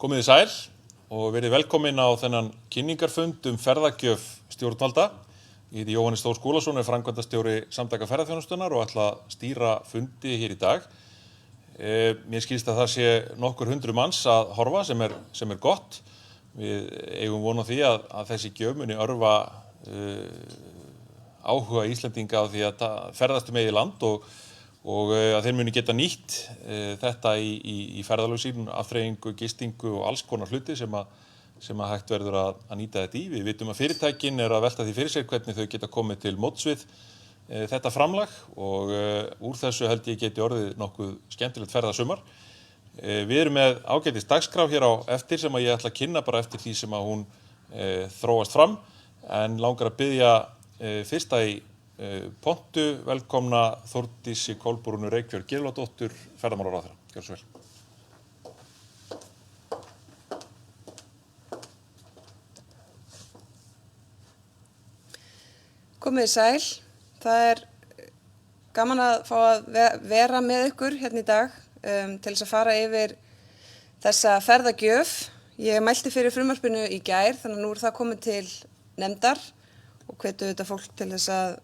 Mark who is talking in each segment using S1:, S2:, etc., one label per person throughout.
S1: Komið þið sæl og verið velkomin á þennan kynningarfund ferðagjöf stjórnvalda. Ég heiti Jóhannes Þór Skúlason, framkvæmdastjóri Samtaka ferðaþjónustunnar og ætla að stýra fundi hér í dag. Mér skilst að það sé nokkur hundruð manns að horfa sem er gott. Við eigum von á því að þessi gjöf muni örva áhuga Íslendinga á því að ferðast eigið land og að þeir muni geta nýtt þetta í ferðalög sín, afþreyingu, gistingu og alls konar hluti sem að hægt verður að nýta þetta í. Við vitum að fyrirtækin að velta því fyrir sér hvernig þau geta komið til móts við þetta framlag og úr þessu held ég geti orðið nokkuð skemmtilegt ferðasumar. Við erum með ágætis dagskrá hér á eftir sem að ég ætla að kynna bara eftir því sem að hún þróast fram, en langar að biðja fyrsta í pontu velkomna Þórdísi Kolbrúnu Reykfjörð Gylfadóttur, ferðamálaráðherra. Gjörðu svo vel.
S2: Komið þið sæl. Það gaman að fá að vera með ykkur hérna í dag til þess að fara yfir þessa ferðagjöf. Ég mælti fyrir frumvarpinu í gær, þannig að nú það komið til nefndar og hvetu þetta fólk til þess að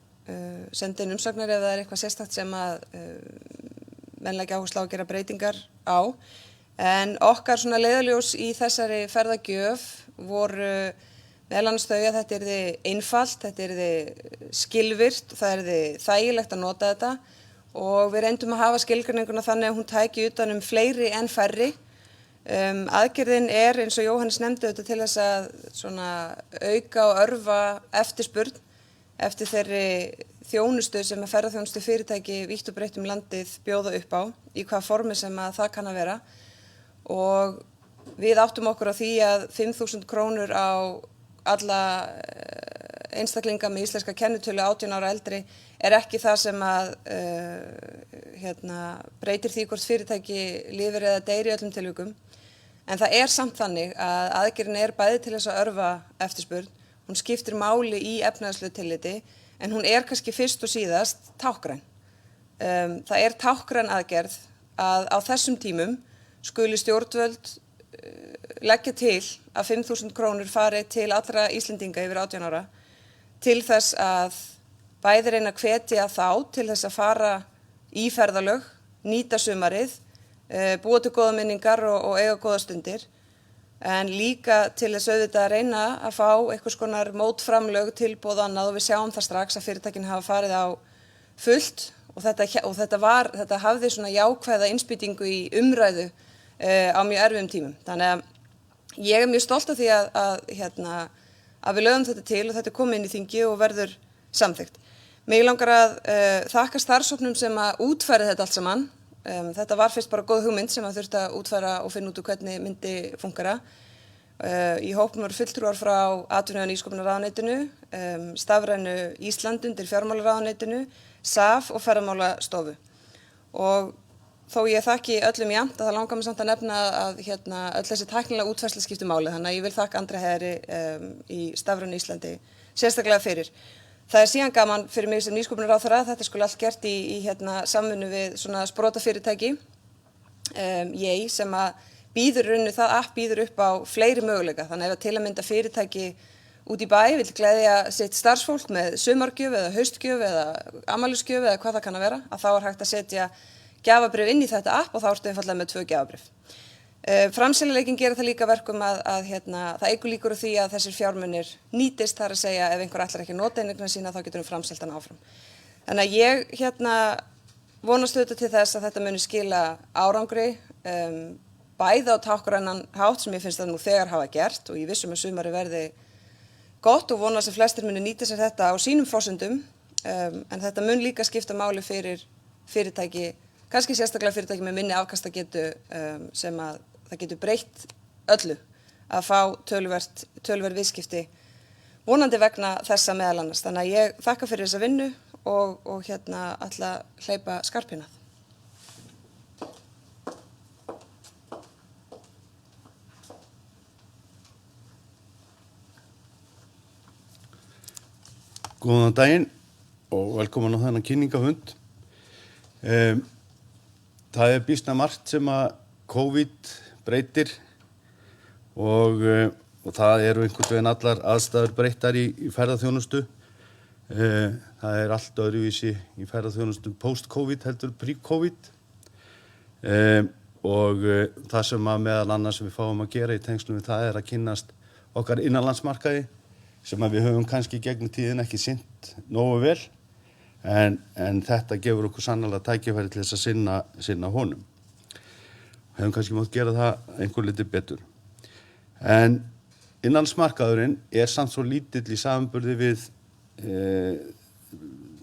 S2: senda inn umsagnir ef það eitthvað sérstakt sem að menn leggja áherslu á að gera breytingar á. En okkar svona leiðarljós í þessari ferðagjöf voru meðal annars þau að þetta yrði einfalt, þetta yrði skilvirkt og það yrði þægilegt að nota þetta og við reyndum að hafa skilgreininguna þannig að hún tæki utan fleiri en færri. Aðgerðin eins og Jóhannes nefndi þetta til þess að svona auka og örva eftirspurn eftir þeirri þjónustu sem að ferðaþjónustu fyrirtæki vítt og breytt landið bjóða upp á, í hvaða formi sem að það kann að vera. Og við áttum okkur á því að 5.000 krónur á alla einstaklinga með íslenska kennitölu 18 ára eldri ekki það sem að breytir því hvort fyrirtæki lifir eða deyr í öllum tilvikum. En það samt þannig að aðgerðin bæði til þess að örva eftirspurn, hún skiptir máli í efnahagslegu tilliti, en hún kannski fyrst og síðast táknræn. Það táknræn aðgerð að á þessum tímum skuli stjórnvöld leggja til að 5.000 krónur fari til allra Íslendinga yfir 18 ára til þess að bæði reyna að hvetja þá til þess að fara í ferðalög, nýta sumarið, búa til góða minningar og eiga góða stundir, en líka til þess auðvitað að reyna að fá einhvers konar mótframlög, tilboð annað, og við sjáum það strax að fyrirtækin hafa farið á fullt og þetta hafði svona jákvæða innspýtingu í umræðu á mjög erfiðum tímum. Þannig að ég mjög stolt af því að við lögum þetta til og þetta komið inn í þingi og verður samþykkt. Mig langar að þakka starfshópnum sem að útfæra þetta allt saman. Þetta var fyrst bara góð hugmynd sem að þurfti að útfæra og finna út úr hvernig myndi fúnkera. Í hópnum voru fulltrúar frá atvinnu- og nýsköpunarráðuneytinu, Stafrænu Ísland undir fjármálaráðuneytinu, SAF og Ferðamálastofu. Og þó ég þakki öllum jafnt að það langar mig samt að nefna að öll þessi tæknilega útfærsla skiptir máli, þannig að ég vil þakka Andra Heiðari í Stafrænu Íslandi sérstaklega fyrir. Það síðan gaman fyrir mig sem nýsköpunarráðherra að þetta skuli allt gert í samvinnu við svona sprotafyrirtæki, sem að það app býður upp á fleiri möguleika. Þannig ef til að mynda fyrirtæki út í bæ vill gleðja sitt starfsfólk með sumargjöf eða haustgjöf eða afmælisgjöf eða hvað það kann að vera, að þá hægt að setja gjafabréf inn í þetta app og þá ertu einfaldlega með 2 gjafabréf. Framseljanleikinn gerir það líka verkum að það eykur líkur á því að þessir fjármunir nýtist, þar að segja ef einhver ætlar ekki að nota eignina sína þá getur framselt hana áfram. Þannig að ég vonast auðvitað til þess að þetta muni skila árangri, bæði á táknrænan hátt sem ég finnst það nú þegar hafa gert og ég vissum að sumari verði gott og vonast að flestir muni nýta sér þetta á sínum forsendum, en þetta mun líka skipta máli fyrir fyrirtæki, kannski sérstaklega fyrirtæki með minni afkastagetu sem að það getur breytt öllu að fá töluverð viðskipti vonandi vegna þessa meðal annars. Þannig að ég þakka fyrir þessa vinnu og ætla að hleypa skarpinað.
S3: Góðan daginn og velkomin á þennan kynningafund. Það býsna margt sem að COVID breytir og það eru einhvern veginn allar aðstæður breyttar í ferðaþjónustu. Það allt öðruvísi í ferðaþjónustu post-COVID heldur pre-COVID. Og það sem að meðal annars við fáum að gera í tengslum við það að kynnast okkar innanlandsmarkaði sem að við höfum kannski gegnum tíðin ekki sinnt nógu vel en þetta gefur okkur sannarlega tækifæri til þess að sinna honum. Hefum kannski mátt gera það einhver lítið betur. En innanlandsmarkaðurinn samt svo lítill í samanburði við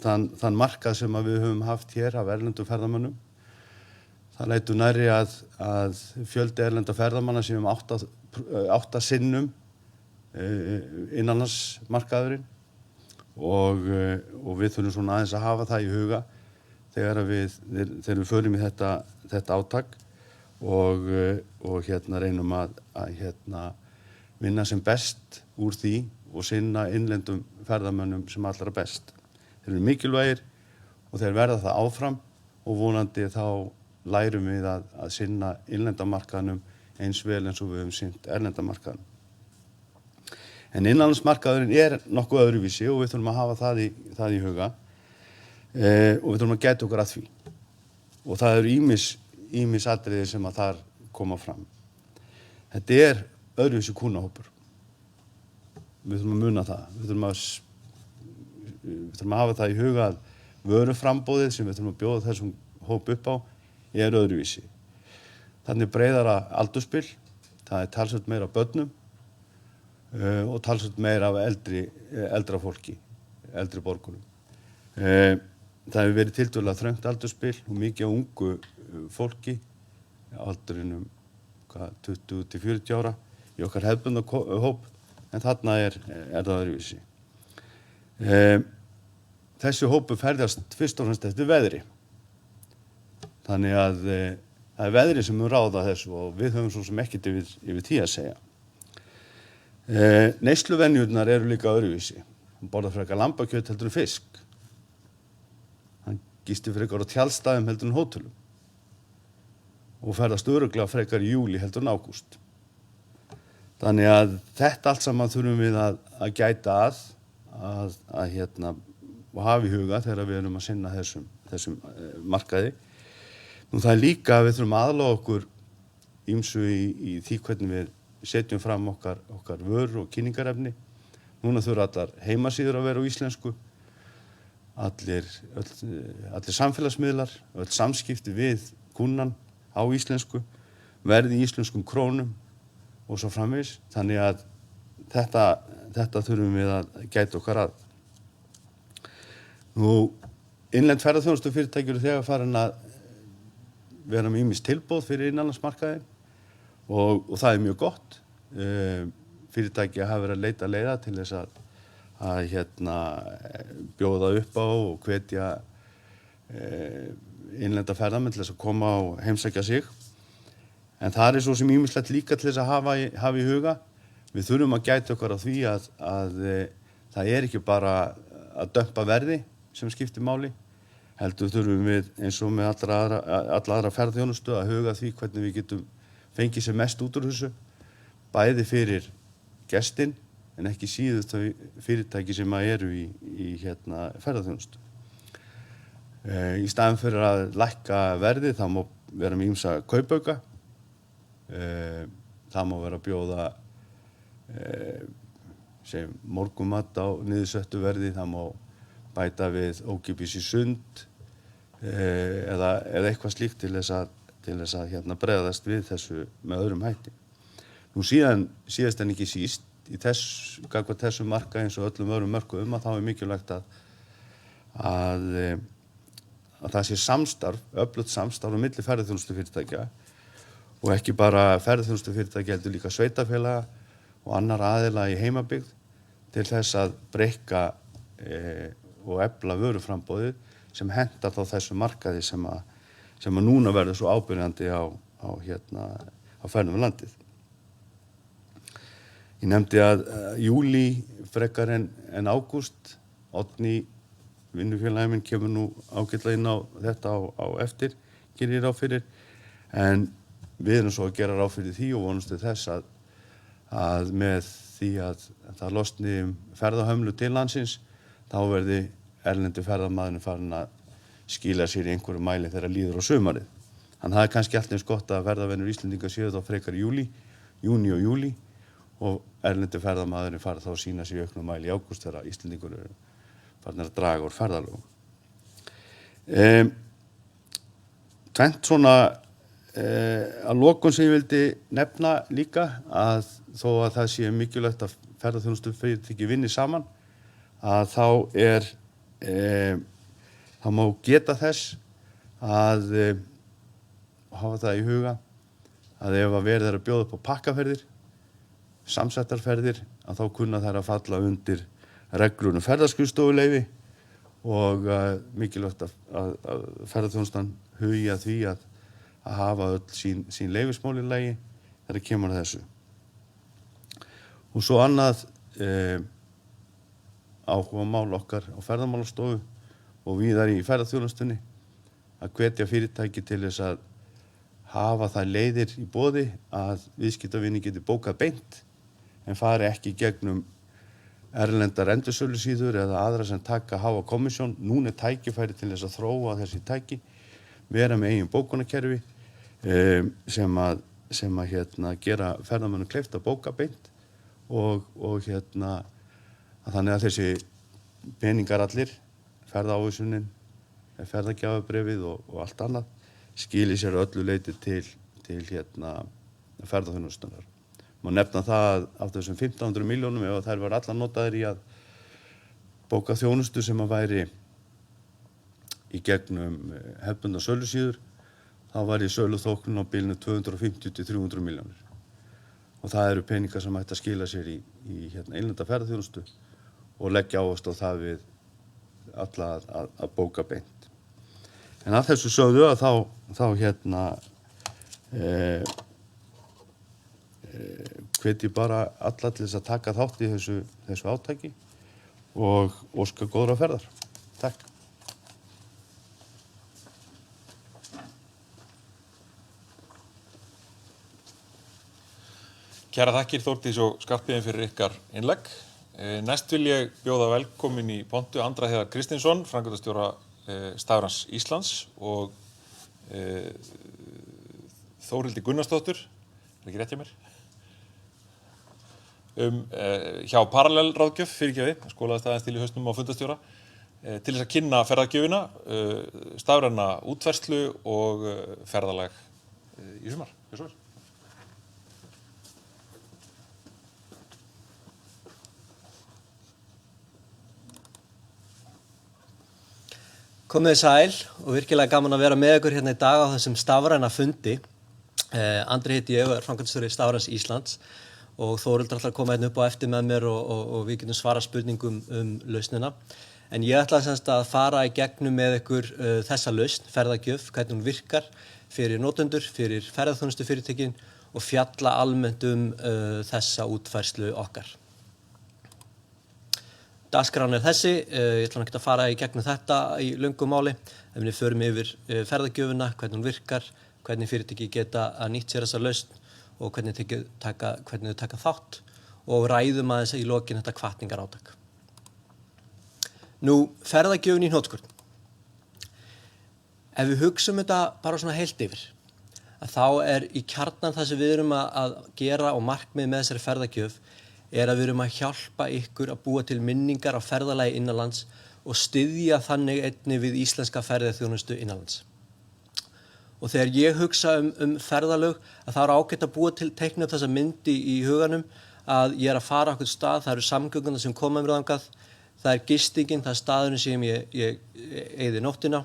S3: þann markað sem að við höfum haft hér af erlendum ferðamönnum. Það lætur nærri að fjöldi erlenda ferðamanna sem 8 sinnum innanlandsmarkaðurinn og við þurfum svona aðeins að hafa það í huga þegar við förum í þetta átak og reynum að vinna sem best úr því og sinna innlendum ferðamönnum sem allra best. Þeir eru mikilvægir og þeir verða það áfram og vonandi þá lærum við að sinna innlendamarkaðnum eins vel eins og við höfum sinnt erlendamarkaðnum. En innanlandsmarkaðurinn nokkuð öðruvísi og við þurfum að hafa það í huga og við þurfum að gæta okkur að því. Og það eru ýmis atriði sem að þar koma fram. Þetta öðruvísi kúnnahópur. Við þurfum að muna það. Við þurfum að hafa það í huga að vöruframbóðið sem við þurfum að bjóða þessum hóp upp á öðruvísi. Þannig breiðara aldursbil, það talsvert meira af börnum og talsvert meira af eldra fólki, eldri borgurum. Það hefur verið tiltölulega þröngt aldursbil og mikið af ungu fólki á aldrinum 20 til 40 ára í okkar hefðbundna hóp, en þarna það öðruvísi. Þessi hópu ferðast fyrst og fremst eftir veðri. Þannig að það veðri sem ráða þessu og við höfum svo sem ekkert yfir því að segja. Neysluvenjurnar eru líka öðruvísi. Hann borðar frekar lambakjöt heldur en fisk. Hann gistir frekar á tjaldstæðum heldur en hótelum. Og ferðast örugglega frekar í júlí heldur en ágúst. Þannig að þetta allt saman þurfum við að gæta og hafa í huga þegar við erum að sinna þessum markaði. Nú það líka að við þurfum að aðlaga okkur ýmsu í því hvernig við setjum fram okkar vörur og kynningarefni. Núna þurfa allar heimasíður að vera á íslensku, allir samfélagsmiðlar, öll samskipti við kúnnan á íslensku, verði í íslenskum krónum og svo framvegis. Þannig að þetta þurfum við að gæta okkar að. Nú, innlend ferðaþjónustufyrirtæki eru þegar farin að vera með ýmis tilboð fyrir innanlandsmarkaðinn og það mjög gott. Fyrirtæki hafa verið að leita leiða til þess að bjóða upp á og hvetja innlenda ferðamenn til þess að koma og heimsækja sig. En það svo sem ýmislegt líka til þess að hafa í huga. Við þurfum að gæta okkar á því að það ekki bara að dömpa verði sem skiptir máli. Heldur þurfum við eins og með alla aðra ferðaþjónustu að huga því hvernig við getum fengið sem mest út úr þessu, bæði fyrir gestinn en ekki síður þau fyrirtæki sem eru í ferðaþjónustu. Í staðinn fyrir að lækka verðið það má vera með ýmsa kaupauka, það má vera að bjóða morgunmat á niðursettu verði, það má bæta við ókeypis í sund eða eitthvað slíkt til þess að bregðast við þessu með öðrum hætti. Nú síðast en ekki síst gagnvart þessu marka eins og öllum öðrum mörkuðum að þá mikilvægt að það sé öflugt samstarf á milli ferðaþjónustufyrirtækja og ekki bara ferðaþjónustufyrirtækja heldur líka sveitarfélaga og annar aðila í heimabyggð til þess að breikka og efla vöruframbóðið sem hentar þá þessu markaði sem að núna verður svo ábyrjandi á ferðum við landið. Ég nefndi að júlí frekar en ágúst, Oddný vinnufélagi minn kemur nú ágætlega inn á þetta á eftir, gerir ráð fyrir, en við erum svo að gera ráð fyrir því og vonumst til þess að með því að það losni ferðahömlu til landsins, þá verði erlendi ferðamaðurinn farin að skila sér í einhverju mæli þegar líður á sumarið. Þannig það kannski allt eins gott að ferðavenur Íslendinga séu þá frekar í júní og júlí og erlendi ferðamaðurinn fara þá að sýna sér í auknum mæli í ágúst þegar Íslendingur eru farin að draga úr ferðalögum. Tvennt svona að lokum sem ég vildi nefna líka að þó að það sé mikilvægt að ferðaþjónustufyrirtæki vinni saman að þá þá má geta þess að hafa það í huga að ef að verið að bjóða upp á pakkaferðir, samsættarferðir, að þá kunna þær að falla undir reglur ferðaskrifstofuleyfi og mikilvægt að ferðaþjónustan hugi að því að hafa öll sín leyfismál í lagi þegar kemur að þessu. Og svo annað áhugamál okkar á ferðamálastofu og víðar í ferðaþjónustunni að hvetja fyrirtæki til þess að hafa það leiðir í boði að viðskiptavinir geti bókað beint en fari ekki gegnum erlendar endursölusíður eða aðra sem taka háa kommisjón. Núna tækifæri til þess að þróa þessi tæki, vera með eigin bókunarkerfi sem að gera ferðamönnum kleift að bóka beint og að þannig að þessi peningar allir, ferðaávísunin, ferðagjafabréfið og allt annað skili sér öllu leyti til ferðaþjónustunnar. Má nefna það að af þessum 1500 milljónum ef þær var allar notaðir í að bóka þjónustu sem að væri í gegnum hefðbundna sölusíður, þá var í söluþóknun á bilinu 250 til 300 milljónir. Og það eru peningar sem ætti að skila sér í innlenda ferðaþjónustu og leggja áherslu á það við alla að bóka beint. En að þessu sögðu að þá hvet ég bara alla til þess að taka þátt í þessu átaki og óska góðra ferðar. Takk.
S1: Kæra þakkir Þórdís og Skarphéðinn fyrir ykkar innlegg. Næst vil ég bjóða velkomin í pontu Andra Heiðar Kristinsson, framkvæmdastjóra Stafrans Íslands og Þórhildi Gunnarsdóttur, ekki rétt hjá mér, hjá Parallel-ráðgjöf, skólaðist aðeins til í hausnum á fundastjóra, til þess að kynna ferðagjöfina, stafræna útfærslu og ferðalag í sumar.
S4: Komið sæl og virkilega gaman að vera með ykkur hérna í dag á þessum stafræna fundi. Andri heiti ég og er framkvæmdastjóri Stafrans Íslands og Þórhildur ætlar að koma hérna upp á eftir með mér og við getum svara spurningum lausnina. En ég ætla semst að fara í gegnum með ykkur þessa lausn, ferðagjöf, hvernig hún virkar fyrir notendur, fyrir ferðaþjónustufyrirtækin og fjalla almennt þessa útfærslu okkar. Dagskráin þessi, ég ætla ekki að fara í gegnum þetta í löngu máli, en við förum yfir ferðagjöfina, hvernig hún virkar, hvernig fyrirtæki geta að nýtt sér þessa lausn og hvernig þau taka þátt og ræðum aðeins í lokin þetta hvatningarátak. Nú, ferðagjöfin í hnotskurn. Ef við hugsum þetta bara svona heilt yfir, að þá í kjarnan það sem við erum að gera og markmið með þessari ferðagjöf að við erum að hjálpa ykkur að búa til minningar á ferðalagi innanlands og styðja þannig einnig við íslenska ferðaþjónustu innanlands. Og þegar ég hugsa ferðalög, að það er ágætt að búa til teikna upp þessa myndi í huganum að ég að fara á einhvern stað, það eru samgöngunar sem koma mér þangað, það gistingin, það staðurinn sem ég eyði nóttina,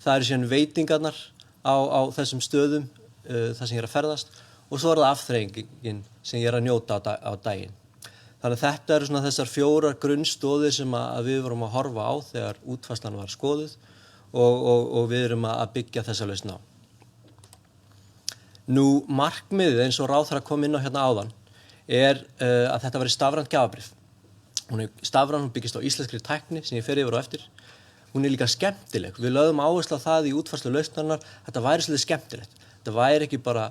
S4: það eru síðan veitingarnar á þessum stöðum, þar sem ég að ferðast og svo það afþreyingin sem ég að njóta á daginn. Þannig að þetta eru svona þessar 4 grunnstoðir sem við vorum að horfa á þegar útfærslan var skoðuð og við erum að byggja þessa lausn á. Nú, markmiðið eins og ráðherra kom inn á hérna áðan að þetta verði stafrænt gjafabréf. Hún stafræn, hún byggist á íslenskri tækni sem ég fer yfir á eftir. Hún líka skemmtileg. Við lögðum áherslu á það í útfærslu lausnarinnar, þetta væri svolítið skemmtilegt. Þetta væri ekki bara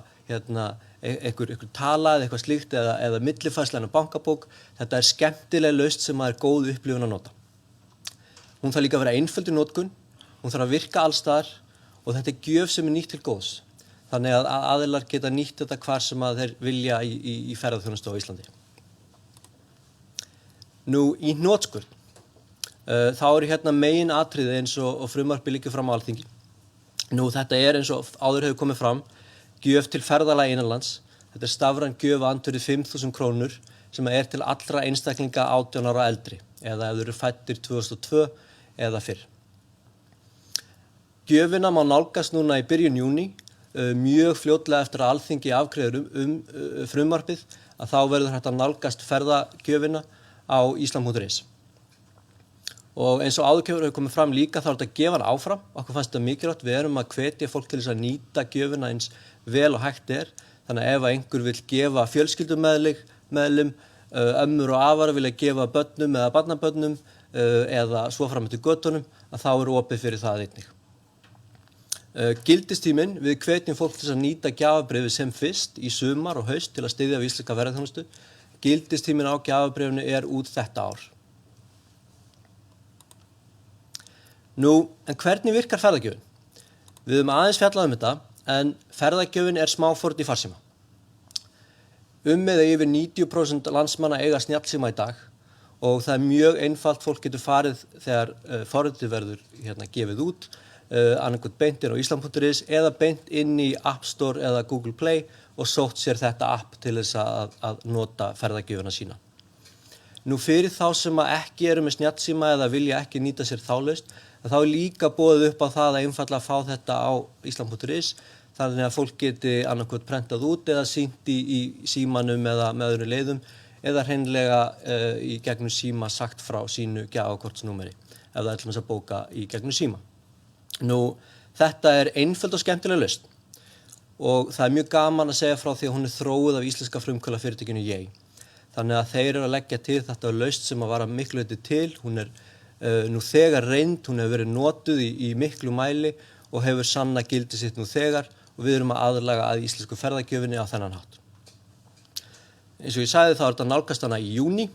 S4: einhver tala eða eitthvað slíkt eða millifærsla á bankabók. Þetta skemmtileg lausn sem er góð upplifun að nota. Hún þarf líka að vera einföld í notkun, hún þarf að virka alls staðar og þetta gjöf sem nýtt til góðs. Þannig að aðilar geta nýtt þetta hvar sem að þeir vilja í ferðaþjónustu á Íslandi. Nú, í hnotskurn, þá eru hérna megin atriði eins og frumvarpið liggur fram á Alþingi. Nú, þetta eins og áður hefur komið fram, gjöf til ferðalagi innanlands. Þetta stafræn gjöf að andvirði 5.000 krónur sem til allra einstaklinga 18 ára og eldri, eða ef þeir eru fæddir 2002 eða fyrr. Gjöfina má nálgast núna í byrjun júní, mjög fljótlega eftir að Alþingi afgreiðir frumvarpið, að þá verður hægt að nálgast ferðagjöfina á islam.is. Og eins og áður hefur komið fram líka þá þetta að gefa hana áfram. Okkur fannst þetta mikilvægt, við erum að hvetja fólk til þess að nýta gjöfina eins vel og hægt Þannig að ef einhver vill gefa fjölskyldumeðlim, ömmur og afar vilja gefa börnum eða barnabörnum eða svo fram eftir götunum, að þá opið fyrir það einnig. Gildistíminn, við hvetjum fólk til að nýta gjafabréfið sem fyrst í sumar og haust til að styðja við íslenska ferðaþjónustu. Gildistíminn á gjafabréfinu út þetta ár. Nú, en hvernig virkar ferðagjöfin? Við höfum aðeins fjallað þetta, en ferðagjöfin smáforrit í farsíma. Eða yfir 90% landsmanna eiga snjallsíma í dag og það mjög einfalt, fólk getur farið þegar forritið verður gefið út, annarkvæmt beint inn á islam.is eða beint inn í App Store eða Google Play og sótt sér þetta app til þess að nota ferðagjöfina sína. Nú fyrir þá sem ekki eru með snjallsíma eða vilja ekki nýta sér þá lausn, þá líka boðið upp á það að einfaldlega fá þetta á islam.is, þannig að fólk geti annarkvæmt prentað út eða sýnt í símanum eða með öðrum leiðum eða hreinlega í gegnum síma sagt frá sínu gjafakortsnúmeri ef það til að bóka í gegnum síma. Nú, þetta einföld og skemmtileg lausn og það mjög gaman að segja frá því að hún þróuð af íslenska frumkvöðlafyrirtækinu Yay. Þannig að þeir eru að leggja til þetta lausn sem að vara miklu leyti til, hún nú þegar reynd, hún hefur verið notuð í miklu mæli og hefur sannað gildi sitt nú þegar og við erum að aðlaga að íslensku ferðagjöfinni á þennan hátt. Eins og ég sagði þá þetta nálgast hana í júní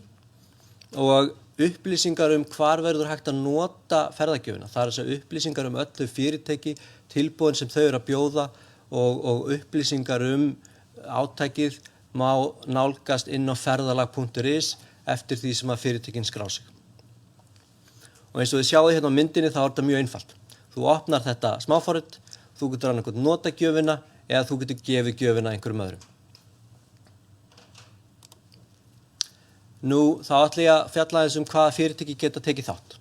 S4: og upplýsingar hvar verður hægt að nota ferðagjöfina. Það þessar upplýsingar öll þau fyrirtæki, tilboðin sem þau eru að bjóða og upplýsingar átakið má nálgast inn á ferðalag.is eftir því sem að fyrirtækin skrá sig. Og eins og þið sjáið hérna á myndinni þá þetta mjög einfalt. Þú opnar þetta smáforrit, þú getur annarkvæmt nota gjöfina eða þú getur gefið gjöfina einhverjum öðrum. Nú þá ætla ég að fjalla aðeins hvaða fyrirtæki geta tekið þátt.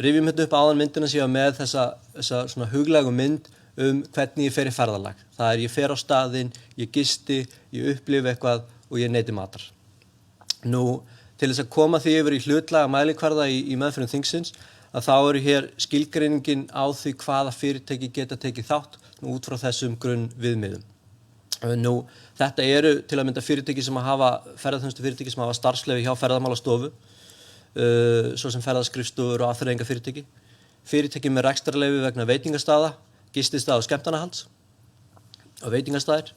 S4: Rifjum hérna upp áðan myndina sem ég var með þessa svona huglægu mynd hvernig ég fer í ferðalag. Það ég fer á staðinn, ég gisti, ég upplifi eitthvað og ég neyti matar. Nú, til þess að koma því yfir í hlutlæga mælikvarða í meðferðum þingsins, að þá hér skilgreiningin á því hvaða fyrirtæki geta tekið þátt út frá þessum grunnviðmiðum. Nú, þetta til að mynda fyrirtæki sem hafa ferðaþjónustufyrirtæki sem hafa starfsleyfi hjá Ferðamálastofu, svo sem ferðaskrifstofur og afþreyingarfyrirtæki, fyrirtæki með rekstrarleyfi vegna veitingastaða, gististaða og skemmtanahald og veitingastaðir,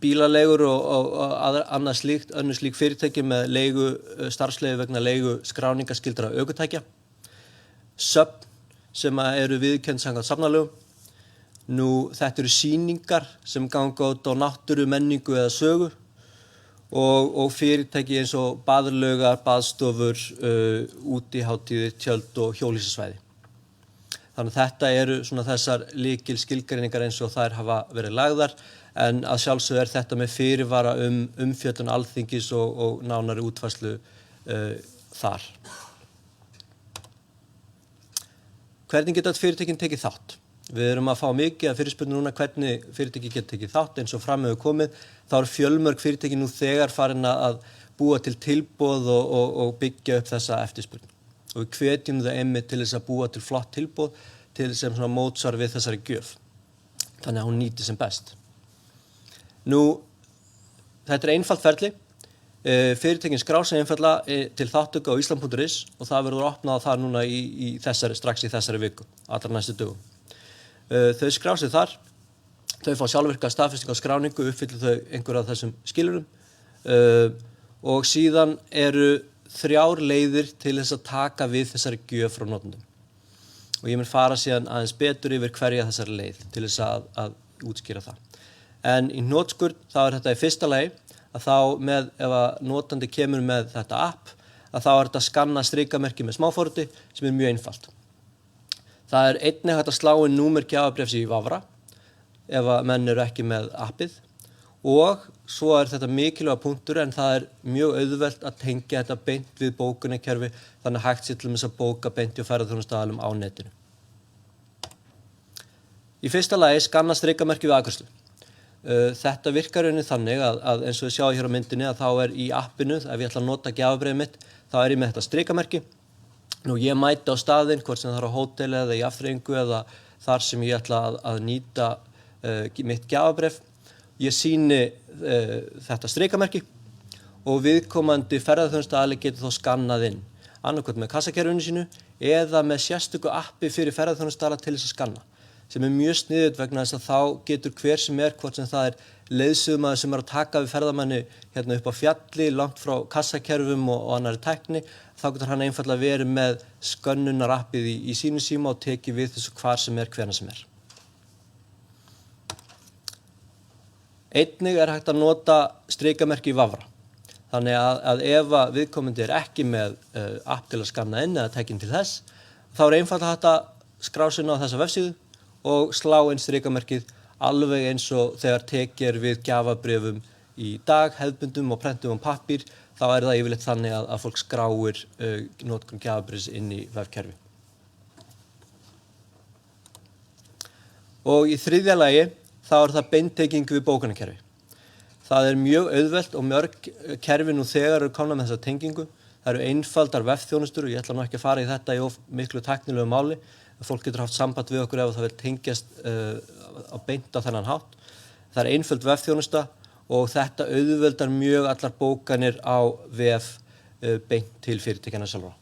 S4: bílaleigur og annað slíkt, önnur slík fyrirtæki með leigu starfsleyfi vegna leigu skráningarskyldra ökutækja, söfn sem eru viðurkennd samkvæmt safnalögum. Nú, þetta eru sýningar sem ganga út á náttúru, menningu eða sögu og fyrirtæki eins og baðlaugar, baðstofur, útihátíðir, tjöld og hjólhýsasvæði. Þannig að þetta eru svona þessar lykilskilgreiningar eins og þær hafa verið lagðar, en að sjálfsögðu þetta með fyrirvara umfjöllun Alþingis og nánari útfærslu þar. Hvernig geta fyrirtækin tekið þátt? Við erum að fá mikið af fyrirspurnum núna hvernig fyrirtæki geta tekið þátt eins og fram hefur komið. Þá eru fjölmörg fyrirtæki nú þegar farin að búa til tilboð og byggja upp þessa eftirspurn. Og við hvetjum það einmitt til þess að búa til flott tilboð til sem svona mótsvar við þessari gjöf. Þannig að hún nýti sem best. Nú, þetta einfalt ferli. Fyrirtækin skrá sig einfaldlega til þáttöku á islam.is og það verður opnað þar núna strax í þessari viku, allra næstu dögum. Þau skrá sig þar þau fá sjálfvirka staðfestingu á skráningu, uppfyllir þau einhver af þessum skilyrðum og síðan eru 3 leiðir til þess að taka við þessari gjöf frá notendum. Og ég mun fara síðan aðeins betur yfir hverja þessari leið til þess að útskýra það. En í hnotskurn þá er þetta í fyrsta lagi að þá ef að notandi kemur með þetta app að þá er þetta að skanna strikamerki með smáforriti sem er mjög einfalt. Það er einnig hægt að slá inn númer gjafabréfs í Vafra ef að menn eru ekki með appið og svo er þetta mikilvæga punktur en það er mjög auðvelt að tengja þetta beint við bókunarkerfi þannig að hægt sé til þess að bóka beint hjá ferðaþjónustuaðilum á netinu. Í fyrsta lagi skanna strikamerki við afgreiðslu. Þetta virkar rauninni þannig að eins og við sjáum hér á myndinni að þá er í appinu, ef ég ætla að nota gjafabréfið mitt, þá er ég með þetta strikamerki. Nú ég mæti á staðinn, hvort sem það er á hóteli eða í afþreyingu eða þar sem ég ætla að nýta mitt gjafabréf. Ég sýni þetta strikamerki og viðkomandi ferðaþjónustuaðili getur þá skannað inn, annaðhvort með kassakerfinu sínu eða með sérstöku appi fyrir ferðaþjónustuaðila til þess að skanna, sem er mjög sniðugt vegna þess að þá getur hver sem er, hvort sem það er leiðsögumaður sem er að taka við ferðamanni hérna upp á fjalli, langt frá kassakerfum og annarri tækni, þá getur hann einfaldlega verið með skönnunarappið í sínu síma og tekið við þessu hvar sem er, hvenær sem er. Einnig er hægt að nota strikamerki í Vafra. Þannig að ef viðkomandi er ekki með app til að skanna inn eða tekin til þess, þá er einfaldlega hægt að skrá sig inn á þessa vefsíðu og slá inn strikamerkið alveg eins og þegar tekið við gjafabréfum í dag, hefðbundum og prentum á pappír, þá er það yfirleitt þannig að fólk skráir notkun gjafabréfs inn í vefkerfi. Og í þriðja lagi þá er það beintenking við bókunarkerfi. Það er mjög auðvelt og mörg kerfi nú þegar eru komnar með þessa tengingu. Það eru einfaldar vefþjónustur og ég ætla nú ekki að fara í þetta í of miklu tæknilegu máli. Fólk getur haft samband við okkur ef það vil tengjast á beint á þennan hátt. Það er einföld vefþjónusta og þetta auðveldar mjög allar bókanir á vef beint til fyrirtækjanna sjálfra.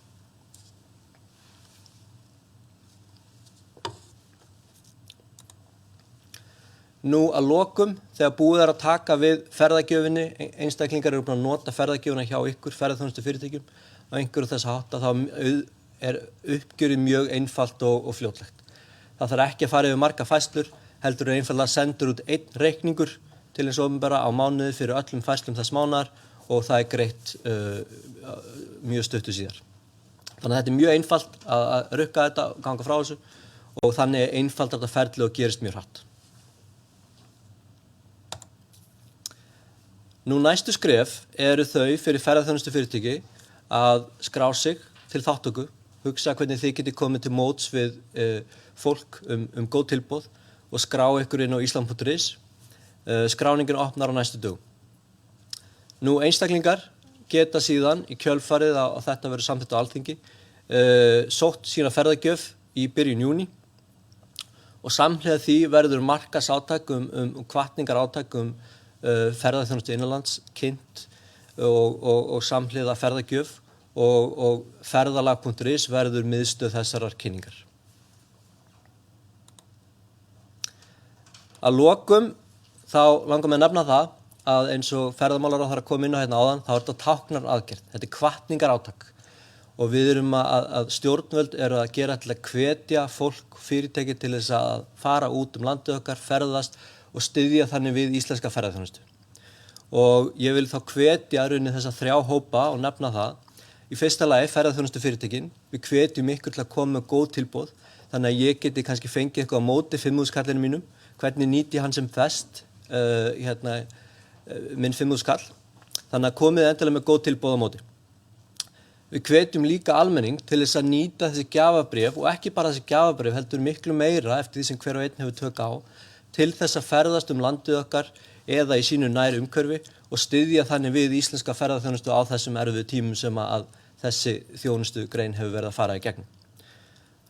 S4: Nú að lokum, þegar búið er að taka við ferðagjöfinni, einstaklingar eru búin að nota ferðagjöfina hjá ykkur ferðaþjónustu fyrirtækjum á einhverju þess að hátta, þá er uppgjörið mjög einfalt og fljótlegt. Það þarf ekki að fara yfir margar færslur, heldur einfaldlega sendur út einn reikningur til hins opinbera á mánuði fyrir öllum færslum þess mánaðar og það er greitt mjög stuttu síðar. Þannig að þetta er mjög einfalt að rukka þetta og ganga frá þessu og þannig er einfalt að þetta ferli og gerist mjög hratt. Nú næstu skref eru þau fyrir ferðaþjónustu fyrirtæki að skrá sig til þátttöku, hugsa hvernig þið getið komið til móts við fólk góð tilboð og skrá ykkur inn á island.is. Skráningin opnar á næstu dögum. Nú einstaklingar geta síðan í kjölfarið að þetta verður samþykkt á Alþingi sótt sína ferðagjöf í byrjun júní og samhliða því verður markaðsátak hvatningarátak ferðaþjónustu innanlands kynnt og samhliða ferðagjöf og ferðalag.is verður miðstöð þessarar kynningar. Að lokum þá langar mig að nefna það að eins og ferðamálaráðherra kom inn á hérna áðan, þá er þetta táknar aðgerð, þetta er hvatningarátak og við erum að stjórnvöld eru að gera til að hvetja fólk, fyrirtæki til þess að fara út landið okkar, ferðast og styðja þannig við íslenska ferðaþjónustu. Og ég vil þá hvetja þessa 3 hópa og nefna það. Í fyrsta lagi ferðaþjónustu fyrirtækin. Við hvetjum ykkur til að koma með góð tilboð, þannig að ég geti kannski fengið eitthvað á móti 5.000 kallinu mínum. Hvernig nýti ég hann sem best, minn 5.000 kall. Þannig að komið endilega með góð tilboð á móti. Við hvetjum líka almenning til þess að nýta þessi gjafabréf og ekki bara þessi gjafabréf, heldur miklu meira eftir því sem hver og einn hefur tök á, til þess að ferðast landið okkar eða í sínu nær umhverfi og styðja þannig við íslenska ferðaþjónustu á þessum erfiðu tímum sem að þessi þjónustu grein hefur verið að fara í gegnum.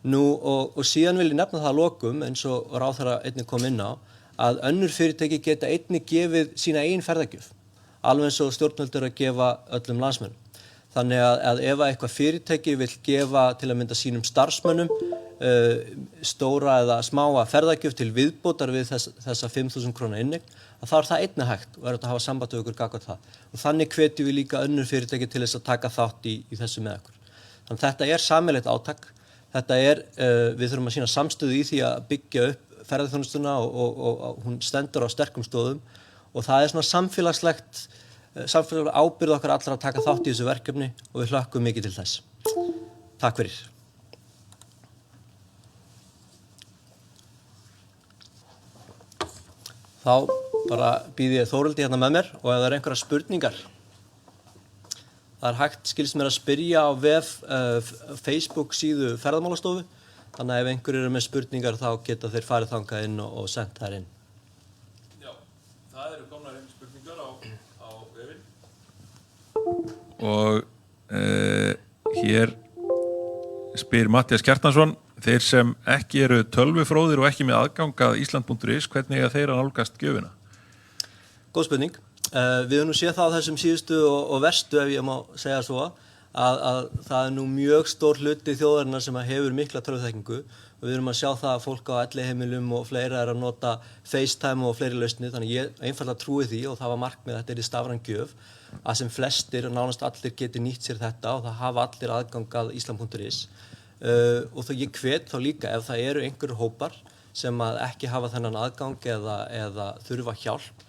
S4: Nú og síðan vil ég nefna það að lokum, eins og ráðherra einnig kom inn á, að önnur fyrirtæki geta einnig gefið sína eigin ferðagjöf, alveg eins og stjórnvöld eru að gefa öllum landsmönnum. Þannig að ef eitthvað fyrirtæki vill gefa til að mynda sínum starfsmönnum stóra eða smáa ferðagjöf til viðbótar við þessa 5.000 króna inneign, að þá það einnig hægt og þetta að hafa samband við ykkur gagnvart það. Og þannig hvetjum við líka önnur fyrirtæki til þess að taka þátt í þessu með okkur. Þannig þetta sameiginlegt átak. Þetta við þurfum að sýna samstöðu í því að byggja upp ferðaþjónustuna og hún stendur á sterkum stoðum og það svona samfélagsleg ábyrgð okkar allra að taka þátt í þessu verkefni og við hlökkum mikið til þess. Takk fyrir. Þá bara býð ég Þórhildi hérna með mér og ef það einhverjar spurningar. Það hægt, skilst mér að spyrja á vef Facebook síðu Ferðamálastofu. Þannig að ef einhverjir eru með spurningar þá geta þeir farið þangað inn og sendt þær inn.
S1: Já, það eru komnar inn spurningar á vefinn. Og hér spyr Matthías Kjartansson, þeir sem ekki eru tölvufróðir og ekki með aðgang að Ísland.is, hvernig eiga þeir að nálgast gjöfina?
S4: Góð spurning. Við höfum nú séð það á þessum síðustu og verstu, ef ég má segja svo, að það nú mjög stór hluti þjóðarinnar sem hefur mikla tölvuþekkingu og við erum að sjá það að fólk á elliheimilum og fleira að nota FaceTime og fleiri lausnir, þannig ég einfaldlega trúi því og það var markmið að þetta í stafræn gjöf að sem flestir og nánast allir geti nýtt sér þetta og það hafa allir aðgang að Ísland.is og þá ég hvet þá líka ef það eru einhverjir hópar sem að ekki hafa þennan aðgang eða þurfa hjálp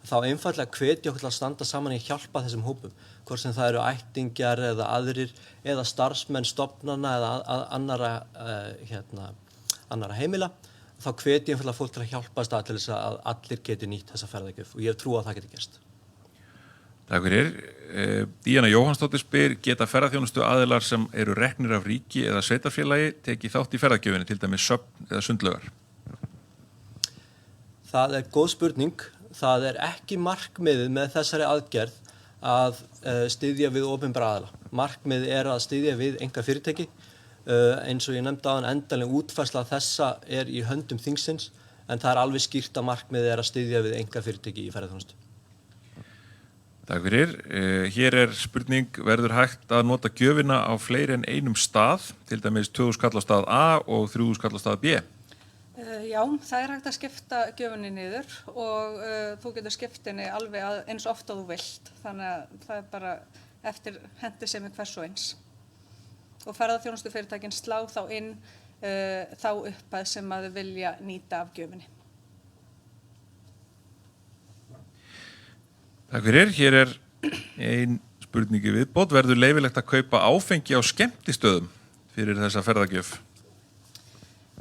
S4: þá einfaldlega hvetja okkur til að standa saman í hjálpa þessum hópum, hvort sem það eru ættingjar eða aðrir eða starfsmenn stofnana eða annarra heimila, þá hvetja einfaldlega fólk til að hjálpast til þess að allir geti nýtt þessa ferðagjöf og ég hef trú að það geti gerst.
S1: Takk fyrir. Díana Jóhannsdóttir spyr, geta ferðaþjónustu aðilar sem eru reknir af ríki eða sveitarfélagi tekið þátt í ferðagjöfinni, til dæmis söfn eða sundlaugar?
S4: Það góð spurning. Það ekki markmiðið með þessari aðgerð að styðja við opinbera aðila. Markmiðið að styðja við einkafyrirtæki. Eins og ég nefndi áðan, endanleg útfærsla þessa í höndum þingsins, en það alveg skýrt að markmiðið að styðja við einkafyrirtæki í ferðaþjónustu.
S1: Takk fyrir. Hér spurning, verður hægt að nota gjöfina á fleiri en einum stað, til dæmis 2.000 kall á stað A og 3.000 kall á stað B?
S5: Já, það hægt að skipta gjöfinni niður og þú getur skipt henni alveg eins oft og þú vilt. Þannig að það bara eftir hentisemi hvers og eins. Og ferðaþjónustufyrirtækin slá þá inn þá upphæð sem að þau vilja nýta af gjöfinni.
S1: Takk fyrir. Hér ein spurningi viðbót. Verður leyfilegt að kaupa áfengi á skemmtistöðum fyrir þessa ferðagjöf?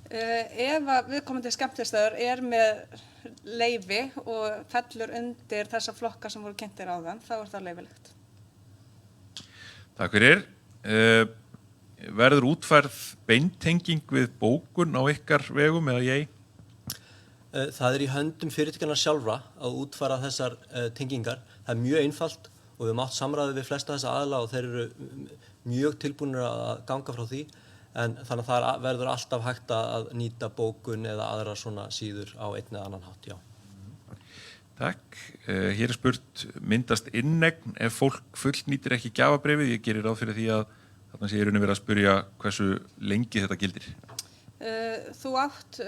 S5: Ef að viðkomandi skemmtistöður með leyfi og fellur undir þessa flokka sem voru kynntir áðan, þá það leyfilegt.
S1: Takk fyrir. Verður útfærð beintenging við bókun á ykkar vegum eða ég?
S4: Það í höndum fyrirtækjanna sjálfra að útfæra þessar tengingar. Það mjög einfalt og við höfum átt samræði við flesta þessa aðila og þeir eru mjög tilbúnir að ganga frá því. En þannig að það verður alltaf hægt að nýta bókun eða aðra svona síður á einn eða annan hátt, já.
S1: Takk. Hér spurt, myndast inneign ef fólk fullnýtir ekki gjafabréfið? Ég gerir ráð fyrir því að þarna sé í rauninni verið að spyrja hversu lengi þetta gildir.
S5: Þú átt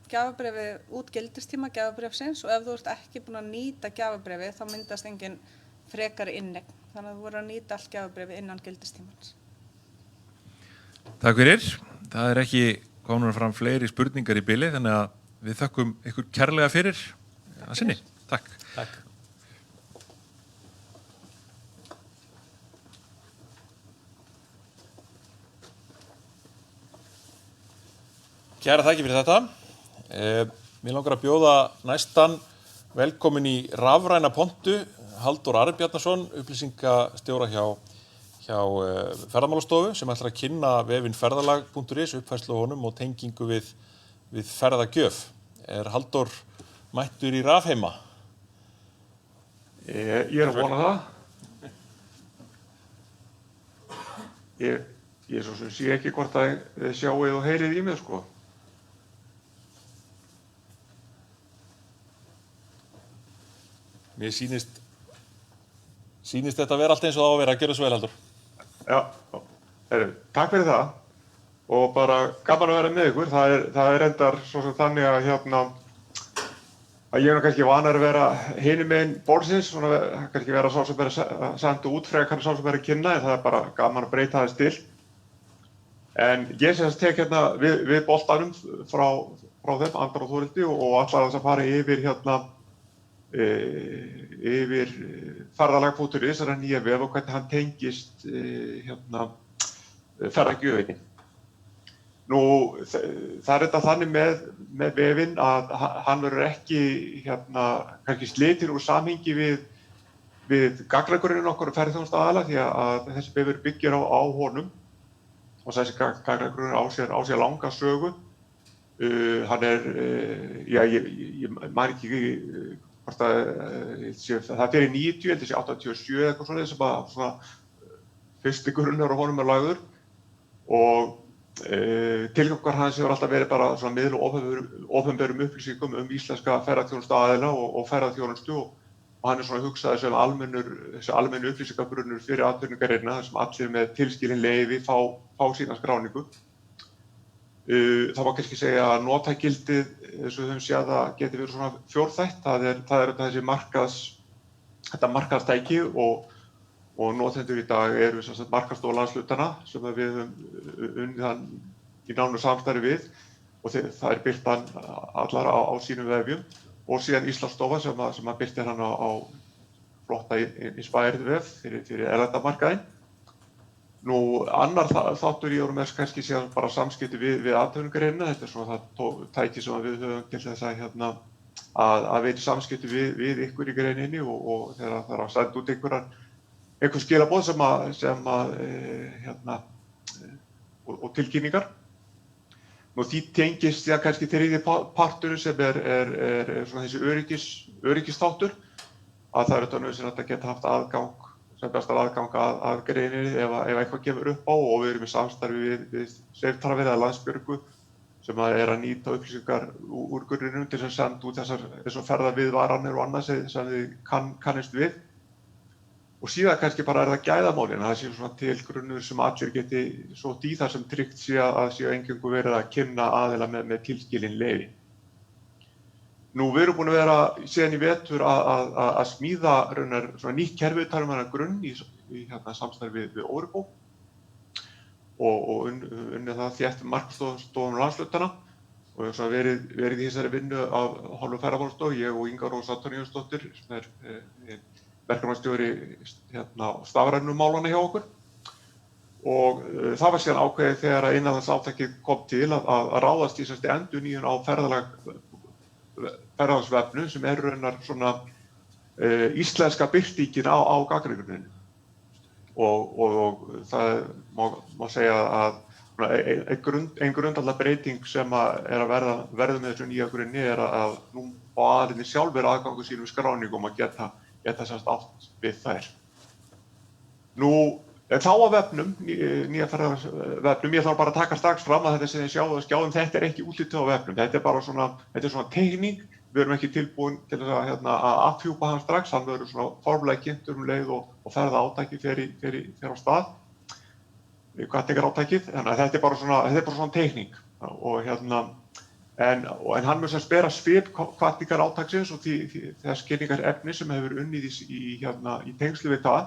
S5: gjafabréfið út gildistíma gjafabréfsins og ef þú ert ekki búin að nýta gjafabréfið þá myndast engin frekari inneign. Þannig að þú voru að nýta allt gjafabréfið innan gildistímans.
S1: Takk fyrir. Það ekki komnar fram fleiri spurningar í bili, þannig að við þökkum ykkur kærlega fyrir að sinni. Takk.
S4: Takk.
S1: Kæra þakki fyrir þetta. Mér langar að bjóða næstan velkomin í rafræna pontu Halldór Ari Bjarnason, upplýsingastjóra hjá Ferðamálastofu sem ætlar að kynna vefinn ferðalag.is, uppfærslu á honum og tengingu við ferðagjöf. Halldór mættur í rafheima?
S6: Ég að vona það. Ég svo sem sé ekki hvort að þið sjáið og heyrið í mig, sko.
S1: Mér sýnist þetta vera allt eins og það á að vera. Gjörðu svo vel, Halldór.
S6: Já, takk fyrir það. og bara gaman að vera með ykkur. Það er endar svo sem þannig að að ég er kannski vanar að vera hinum megin borðsins, svona kannski vera sá sem er að senda út frekar sá sem er að kynna, en það er bara gaman að breyta þess til. En ég semst tek hérna við boltanum frá þeim, Andra og Þórildi, og ætla að fara yfir yfir ferðalag.is, þessar nýja vef, og hvernig hann tengist ferðagjöfinni. Nú, það er þetta þannig með vefinn að hann verður ekki kannski slitinn úr samhengi við gagnagrunninn okkar og ferðaþjónustuaðila, því að þessi vefur byggir á honum, og þessi gagnagrunnur á sér langa sögu. Hann ég man ekki hvort það fyrir 90, held ég sé 87 eða eitthvað svoleiðis, sem að fyrsti grunnur á honum er lagður, og tilgangur hans hefur alltaf verið bara svona miðla opinberum upplýsingum íslenska ferðaþjónustuaðila og ferðaþjónustu, og hann er svona hugsaður sem almennu upplýsingabrunnur fyrir atvinnugreinina, þar sem allir með tilskilin leyfi fá sína skráningu. Það má kannski segja að notagildið, eins og við höfum séð, það geti verið svona fjórþætt. Það er þetta markaðstæki, og notendur í dag eru markaðsstofa landshlutana sem við höfum unnið í nánu samstarfi við, og það er birtan allar á sínum vefjum, og síðan Íslandsstofa sem birtir hann á flotta Inspired vef fyrir erlendamarkaðinn. Nú, annar þáttur í orðum er kannski síðan bara samskipti við atvinnugreinina. Þetta er svona það tæki sem við höfum til þess að vera í samskipti við ykkur í greininni, og þegar það er að senda út einhver skilaboð og tilkynningar. Nú, því tengist kannski þriðji parturinn sem er svona þessi öryggisþáttur, að það er þetta nauðsynlegt að geta haft sem bestan aðgang að greininni ef eitthvað kemur upp á, og við erum í samstarfi við Safetravel eða Landsbjörgu sem er að nýta upplýsingar úr grunninum til að senda út þessar ferðaviðvaranir og annað sem við kannist við. Og síðan kannski bara er það gæðamálin, það sé svona til grunnur sem allir geti sótt í, þar sem tryggt sé að sé eingöngu verið að kynna aðila með tilskilin leyfi. Nú, við erum búin að vera síðan í vetur að smíða svona nýtt kerfi, talum við grunn í samstarfi við Origo, og unnið það þétt markaðsstofum landshlutana, og við höfum verið í þessari vinnu af hálfu Ferðamálastofu, ég og Inga Rós Antoníusdóttir, sem er verkefnastjóri stafrænu málanna hjá okkur. Og það var síðan ákveðið þegar innan þess átakið kom til að ráðast í endurnýjun á ferðalagsvefnum, sem er raunar svona íslenska birtingin á gagnagrunninn. Og það má segja að ein grundvallar breyting sem er að verða með þessu nýja grunni er að nú á aðilarnir sjálfir aðgangur sínum skráningum að geta átt við þær. Nú, þá á vefnum, nýja ferðalagsvefnum, ég ætla bara að taka strax fram að þetta sem þið sjáðu á skjáðum, þetta er ekki útlitið á vefnum. Þetta er bara svona teikning. Við erum ekki tilbúin til að afhjúpa hann strax. Hann verður svona formlega kynntur leið og ferðaátaki fer á stað. Hvatningarátakið. Þannig að þetta er bara svona teikning. En hann mun sem bera svip hvatningarátaksins og þess kynningarefni sem hefur unnið í tengslu við það.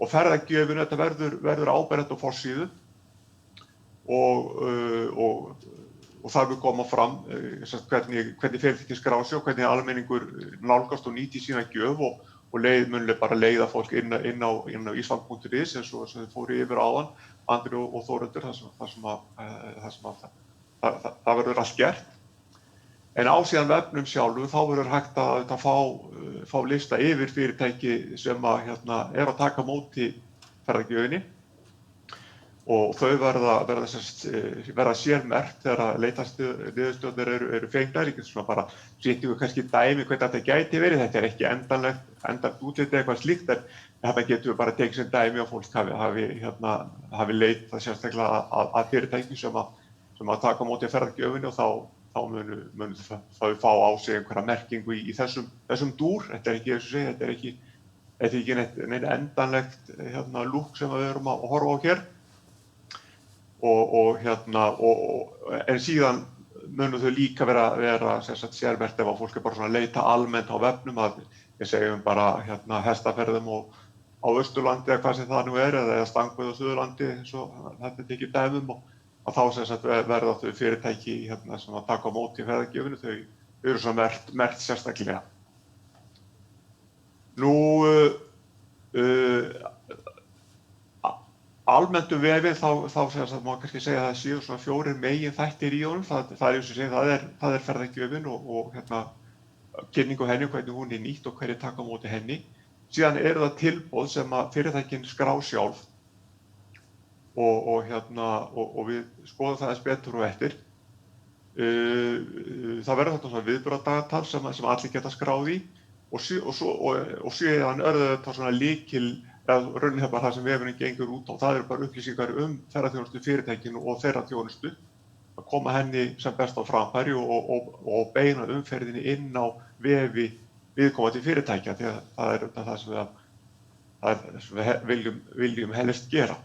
S6: Og ferðagjöfin, þetta verður áberandi á forsíðu, og þar mun koma fram hvernig fyrirtæki skrá sig og hvernig almenningur nálgast og nýti sína gjöf, og mun bara leiða fólk inn á Ísland.is, eins og þau fóru yfir áðan, Andri og Þórildur, það verður allt gert. En á síðan vefnum sjálfum þá verður hægt að fá lista yfir fyrirtæki sem er að taka móti ferðagjöfinni, og þau verða sérmerkt þegar niðurstöðurnar eru fengnar. Ég get svona bara setjum við kannski dæmi hvernig þetta gæti verið. Þetta er ekki endanlegt útlitið eitthvað slíkt, en þetta getur við bara tekið sem dæmi og fólk hafi leitað sérstaklega að fyrirtæki sem að taka móti ferðagjöfinni, og þá munu þau fá á sig einhverja merkingu í þessum dúr. Þetta er ekki, eins og segja, þetta er ekki neitt endanlegt lúk sem við erum að horfa á hér. En síðan munu þau líka vera sérmerkt ef að fólk bara svona að leita almennt á vefnum, að við segjum bara hestaferðum á Austurlandi eða hvað sem það nú eða stangveiði á Suðurlandi, eins og þetta er tekið dæmum, og þá verða þau fyrirtæki sem að taka á móti í ferðagjöfinu, þau eru svona merkt sérstaklega. Almennt vefinn þá má kannski segja að það séu svona 4 megin þættir í honum. Það er eins og segja, það er ferðagjöfin og kynning á henni, hvernig hún er nýtt og hverjir taka á móti henni. Síðan eru það tilboð sem að fyrirtækin skrá sjálf og við skoðum það eins betur og eftir. Það verður þetta svona viðburðardagatal sem allir geta skráð í og síðan þetta svona lykil, eða raunin bara það sem vefurinn gengur út á. Það eru bara upplýsingar ferðaþjónustu fyrirtækinu og þeirra þjónustu, að koma henni sem best á framfæri og beina umferðinni inn á vefi viðkomandi fyrirtækja, því að það er það sem við viljum helst gera.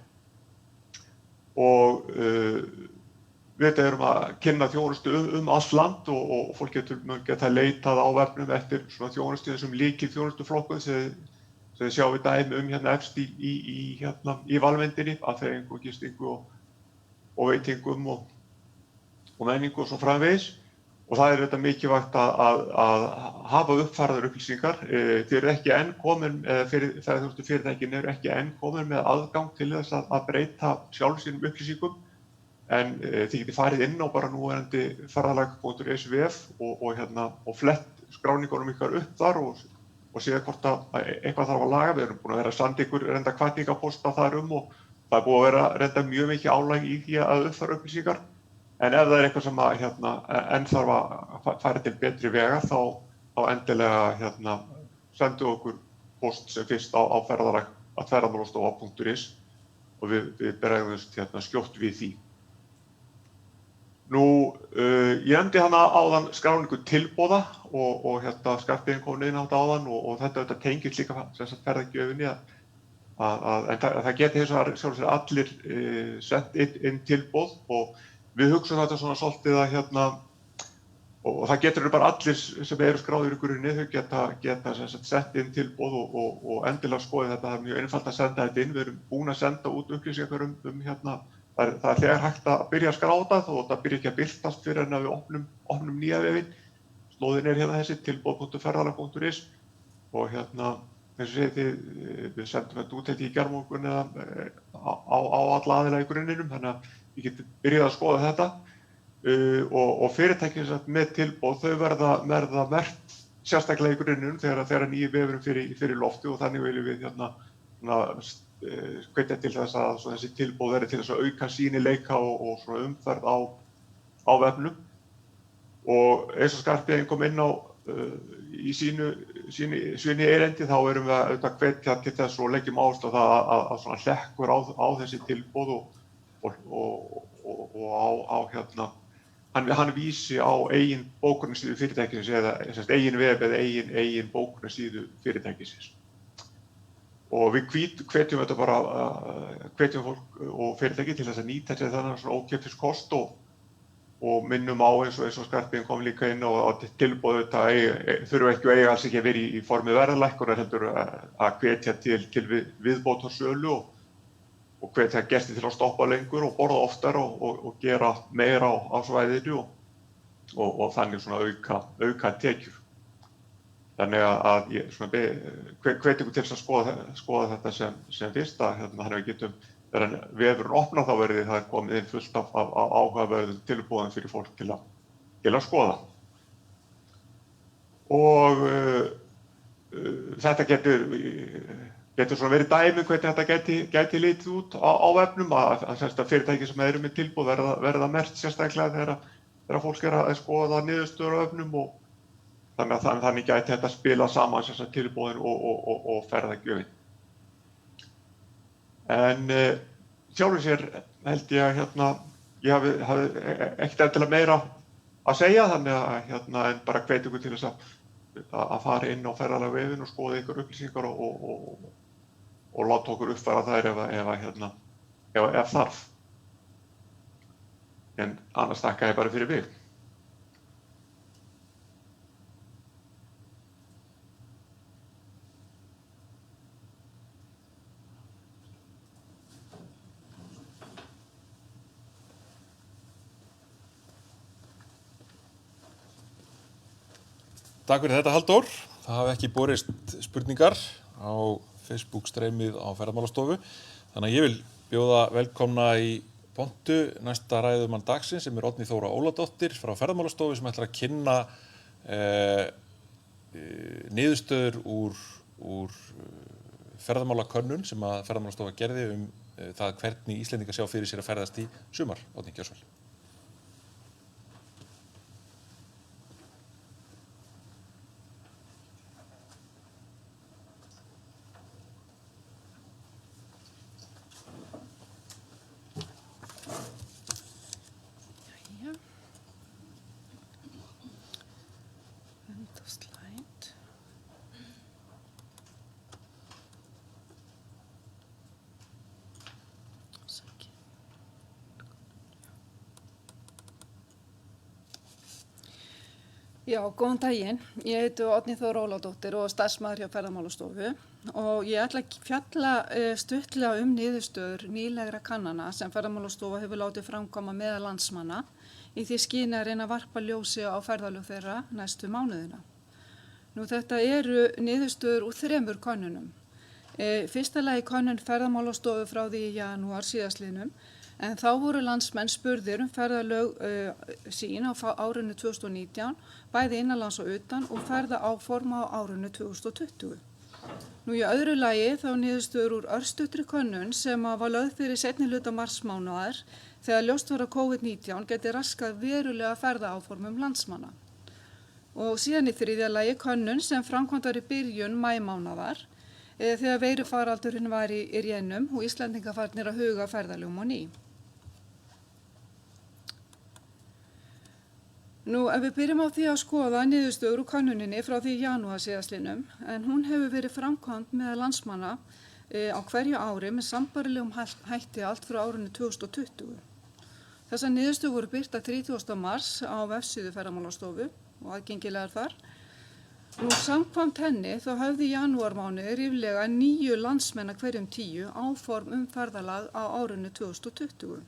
S6: Og við erum að kynna þjónustu allt land og fólk geta leitað á vefnum eftir svona þjónustu, þessum lykilþjónustuflokkum sem þið sjáum við dæmi efst í valmyndinni, afþreyingu, gistingu og veitingum og menningu og svo framvegis. Og það er þetta mikilvægt að hafa uppfærðar upplýsingar. Þið eru ekki enn komin, ferðaþjónustufyrirtækin eru ekki enn komin með aðgang til þess að breyta sjálf sínum upplýsingum, en þið getið farið inn á bara núverandi ferðalag.is vef og flett skráningunum ykkar upp þar og séð hvort að eitthvað þarf að laga. Við erum búin að vera að senda ykkur hvatningaposta þar og það er búið að vera reynda mjög mikið álag í því að uppfæra upplýsingar. En ef það er eitthvað sem enn þarf að fara til betri vega, þá endilega sendu okkur post sem fyrst á ferðamálastofa.is og við bregðumst skjótt við því. Ég nefndi áðan skráningu tilboða og Skarphéðinn kom inn á þetta áðan og þetta tengist líka ferðagjöfinni, en það geti hins vegar allir sent inn tilboð og við hugsaum þetta svona svolítið að og það getur bara allir sem eru skráðir í grunni, þau geta sett inn tilboð og endilega skoði þetta. Það er mjög einfalt að senda þetta inn. Við erum búin að senda út upplýsingar það er þegar hægt að byrja að skráta og það byrja ekki að birtast fyrir en að við opnum nýja vefinn. Slóðin er þessi, tilboð.ferðalag.is og eins og segið við sendum þetta út í gærmorgun eða á alla aðila í grunninum, þannig að við getum byrjað að skoða þetta og fyrirtækin með tilboð, þau verða merkt sérstaklega í grunninum þegar nýju vefurinn fyrir lofti og þannig viljum við hvetja til þess að þessi tilboð verði til þess að auka sýnileika og svona umferð á vefnum. Og eins og Skarphéðinn kom inn á í sínu erindi, þá erum við að hvetja til þess og leggjum áherslu á það að svona hlekkur á þessi tilboð og hann vísi á eigin bókunarsíðu fyrirtækisins eða eigin vef eða eigin bókunarsíðu fyrirtækisins. Og við hvetjum þetta bara, hvetjum fólk og fyrirtæki til þess að nýta sér þennan svona ókeypis kost og minnum á eins og Skarphéðinn kom líka inn og tilboð þetta þurfa ekki og eiga alls ekki að vera í formi verðlækkunar, heldur að hvetja til viðbótarsölu og hvetja gesti til að stoppa lengur og borða oftar og gera meira á svæðinu og þannig svona auka tekjur. Þannig að ég hvet ykkur til að skoða þetta sem fyrst, þannig að við getum, þegar vefurinn opnar þá verði það komið inn fullt af áhugaverðum tilboðum fyrir fólk til að skoða. Og þetta getur svona verið dæmi hvernig þetta gæti litið út á vefnum, að fyrirtæki sem eru með tilboð verða merkt sérstaklega þegar fólk að skoða niðurstöður á vefnum og þannig gæti þetta spila saman tilboðin og ferðagjöfin. En sjálfur sér held ég að ég hafi ekkert endilega meira að segja, þannig að en bara hvet ykkur til þess að fara inn á ferðalagvefinn og skoða ykkur upplýsingar og láta okkur uppfæra þær ef þarf. En annars þakka ég bara fyrir mig.
S1: Takk fyrir þetta, Halldór. Það hafa ekki borist spurningar á Facebook-streymið á Ferðamálastofu. Þannig að ég vil bjóða velkomna í pontu næsta ræðumann dagsins sem Oddný Þóra Óladóttir frá Ferðamálastofu sem ætlar að kynna niðurstöður úr ferðamálakönnun sem að Ferðamálastofa gerði það hvernig Íslendingar sjá fyrir sér að ferðast í sumar. Oddný, gjörðu svo vel.
S7: Já, góðan daginn. Ég heiti Oddný Þóra Óladóttir og starfsmaður hjá Ferðamálastofu og ég ætla að fjalla stuttlega niðurstöður nýlegra kannana sem Ferðamálastofa hefur látið framkoma meðal landsmanna í því skyni að reyna að varpa ljósi á ferðalög þeirra næstu mánuðina. Þetta eru niðurstöður úr 3 könnunum. Fyrsta lagi könnun Ferðamálastofu frá því í janúar síðastliðnum. En þá voru landsmenn spurðir ferðalög sín á árinu 2019, bæði innanlands og utan og ferðaáform á árinu 2020. Í öðru lagi þá niðurstöður úr örstuttri könnun sem var lögð fyrir seinni hluta marsmánaðar þegar ljóst var að COVID-19 geti raskað verulega ferðaáformum landsmanna. Og síðan í þriðja lagi könnun sem framkvæmd var í byrjun maímánaðar þegar veirufaraldurinn var í rénum og Íslendingar farnir að huga ferðalögum á ný. Ef við byrjum á því að skoða niðurstöður úr könnuninni frá því í janúar síðastliðnum, en hún hefur verið framkvæmd með landsmanna á hverju ári með sambærilegum hætti allt frá árinu 2020. Þessar niðurstöður voru birtar 30. mars á vefsíðu Ferðamálastofu og aðgengilegar þar. Samkvæmt henni þá höfðu í janúarmánuði ríflega 9 landsmenn af hverjum 10 áform ferðalag á árinu 2020.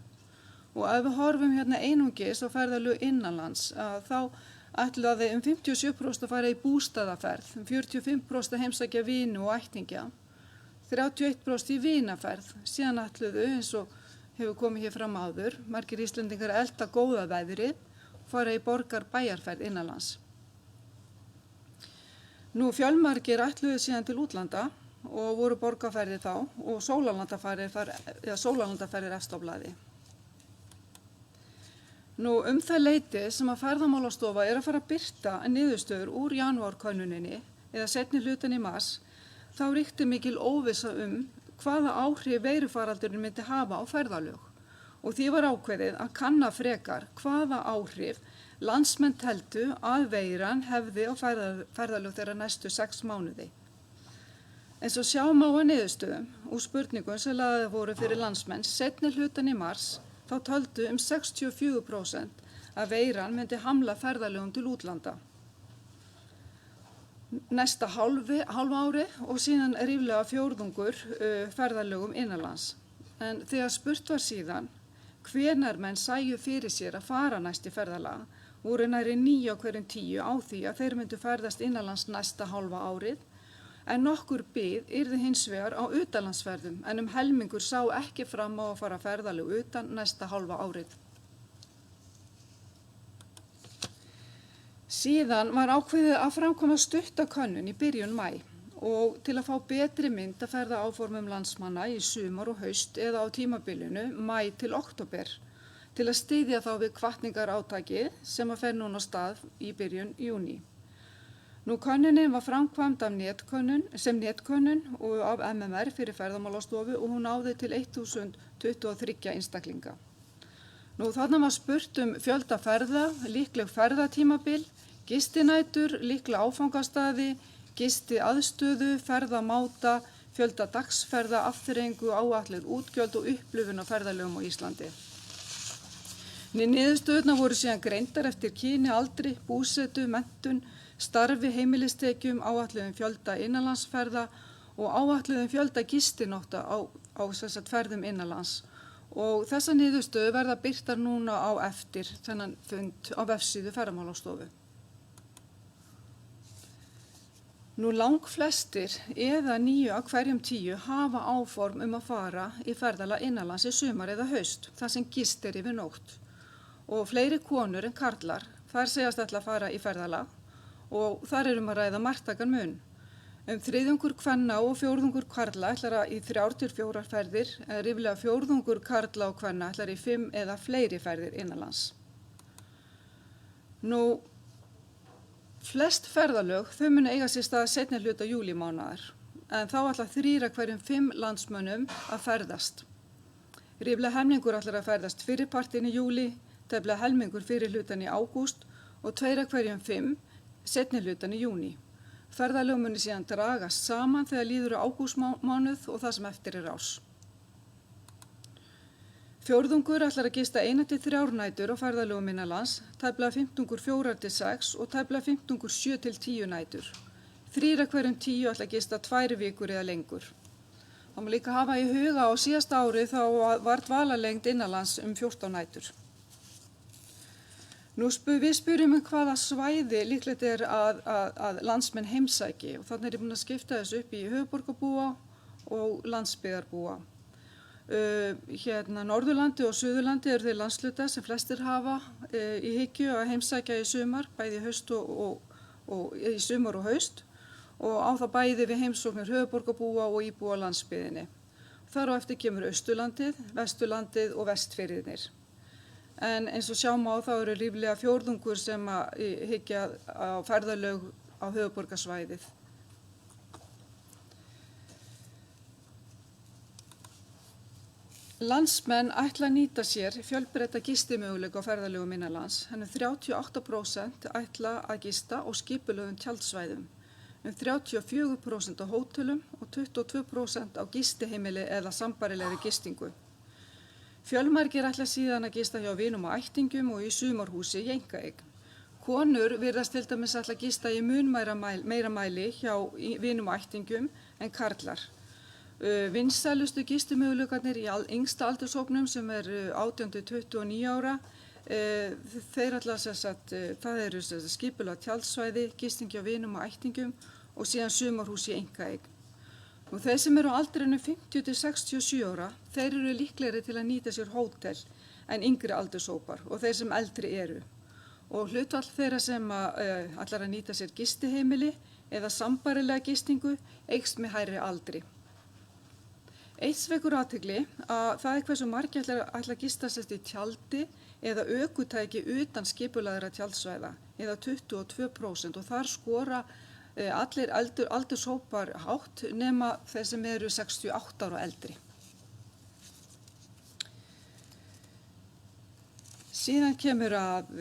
S7: Og ef við horfum hérna einungis á ferðalög innanlands, þá ætlaði 57% að fara í bústaðaferð, 45% að heimsækja vini og ættingja, 31% í vinaferð, síðan ætluðu, eins og hefur komið hér fram áður, margir Íslendingar að elda góða veðrið, fara í bæjarferð innanlands. Fjölmargir ætluðu síðan til útlanda og voru borgarferðir þá og sólarlandaferðir efst á blaði. Það leyti sem að Ferðamálastofa að fara að birta niðurstöður úr janúarkönnuninni eða seinni hlutan í mars, þá ríkti mikil óvissa hvaða áhrif veirufaraldurinn myndi hafa á ferðalög og því var ákveðið að kanna frekar hvaða áhrif landsmenn teldu að veiran hefði á ferðalög þeirra næstu 6 mánuði. Eins og sjá má að niðurstöðum úr spurningum sem lagðar voru fyrir landsmenn seinni hlutan í mars, þá töldu 64% að veiran myndi hamla ferðalögum til útlanda. Næsta hálfa ári og síðan ríflega fjórðungur ferðalögum innanlands. En þegar spurt var síðan hvenær menn sæju fyrir sér að fara næst í ferðalag, voru nærri 9 af hverjum 10 á því að þeir myndu ferðast innanlands næsta hálfa árið, en nokkur bið yrði hins vegar á utanlandsferðum en helmingur sá ekki fram á að fara ferðalög utan næsta hálfa árið. Síðan var ákveðið að framkoma stutta könnun í byrjun maí og til að fá betri mynd að ferðaáformum landsmanna í sumar og haust eða á tímabilinu maí til október til að styðja þá við hvatningarátakið sem að fer núna á stað í byrjun júní. Könnunin var framkvæmd sem netkönnun og af MMR fyrir Ferðamálastofu og hún náði til 1023 einstaklinga. Þarna var spurt fjölda ferða, líkleg ferðatímabil, gistinætur, líklega áfangastaði, gistiaðstöðu, ferðamáta, fjölda dagsferða, afþreyingu, áætluð útgjöld og upplifun á ferðalögum á Íslandi. Niðurstöðurnar voru síðan greindar eftir kyni, aldri, búsetu, menntun, starfi, heimilistekjum, áætluðum fjölda innanlandsferða og áætluðum fjölda gistinótta á sem sagt ferðum innanlands. Og þessar niðurstöður verða birtar núna á eftir þennan fund á vefsíðu Ferðamálastofu. Nú langflestir eða 9 af hverjum 10 hafa áform að fara í ferðalag innanlands í sumar eða haust, þar sem gist yfir nótt. Og fleiri konur en karlar, þær segjast ætla að fara í ferðalag og þar að ræða margtakan mun. Þriðjungur kvenna og fjórðungur karla ætlar í 3 til 4 ferðir, en ríflega fjórðungur karla og kvenna ætlar í 5 eða fleiri ferðir innanlands. Nú, flest ferðalög, þau munu eiga sér stað seinni hluta júlímánaðar, en þá ætla 3 af hverjum 5 landsmönnum að ferðast. Ríflega helmingur ætlar að ferðast fyrir partinn í júlí, tæplega helmingur fyrir hlutan í ágúst og 2 af hverjum 5 seinni hlutan í júní. Ferðalög muni síðan dragast saman þegar líður á ágústmánuð og það sem eftir er árs. Fjórðungur ætlar að gista 1 til 3 nætur á ferðalögum innanlands, tæplega 15 4 til 6 og tæplega 15 7 til 10 nætur. 3 af hverjum 10 ætla að gista 2 vikur eða lengur. Það má líka hafa í huga á síðasta ári þá var dvalarlengd innanlands 14 nætur. Nú við spyrjum hvaða svæði líklegt er að landsmenn heimsæki og þannig ég búin að skipta þessu upp í höfuðborgarbúa og landsbyggðarbúa. Norðurlandi og Suðurlandi eru þeir landsluta sem flestir hafa í hyggju að heimsækja í sumar, bæði haust og í sumar og haust og á það bæði við heimsóknir höfuðborgarbúa og íbúa á landsbyggðinni. Þar á eftir kemur Austurlandið, Vesturlandið og Vestfirðirnir. En eins og sjá má þá eru ríflega fjórðungur sem að hyggja á ferðalög á höfuðborgarsvæðið. Landsmenn ætla að nýta sér fjölbreytta gistimöguleika á ferðalögum innanlands. 38% ætla að gista á skipulögðum tjaldsvæðum, 34% á hótelum og 22% á gistiheimili eða sambærilegri gistingu. Fjölmargir ætla síðan að gista hjá vinum og ættingjum og í sumarhúsi í einkaeign. Konur virðast til dæmis ætla að gista í mun meira mæli hjá vinum og ættingjum en karlar. Vinsælustu gistimöguleikarnir í yngsta aldurshópnum sem er 18 til 29 ára, þeir ætla það eru skipulagt tjaldsvæði, gisting hjá vinum og ættingjum og síðan sumarhúsi í einkaeign. Og þeir sem eru á aldrinu 50 til 67 ára, þeir eru líklegri til að nýta sér hótel en yngri aldurshópar og þeir sem eldri eru. Og hlutfall þeirra sem ætlar að nýta sér gistiheimili eða sambærilega gistingu eykst með hærri aldri. Eitt vekur athygli að það er hversu margir ætla að gista sérst í tjaldi eða ökutæki utan skipulagðra tjaldsvæða eða 22% og þar skora allir aldurshópar hátt nema þeir sem eru 68 ára og eldri. Síðan kemur að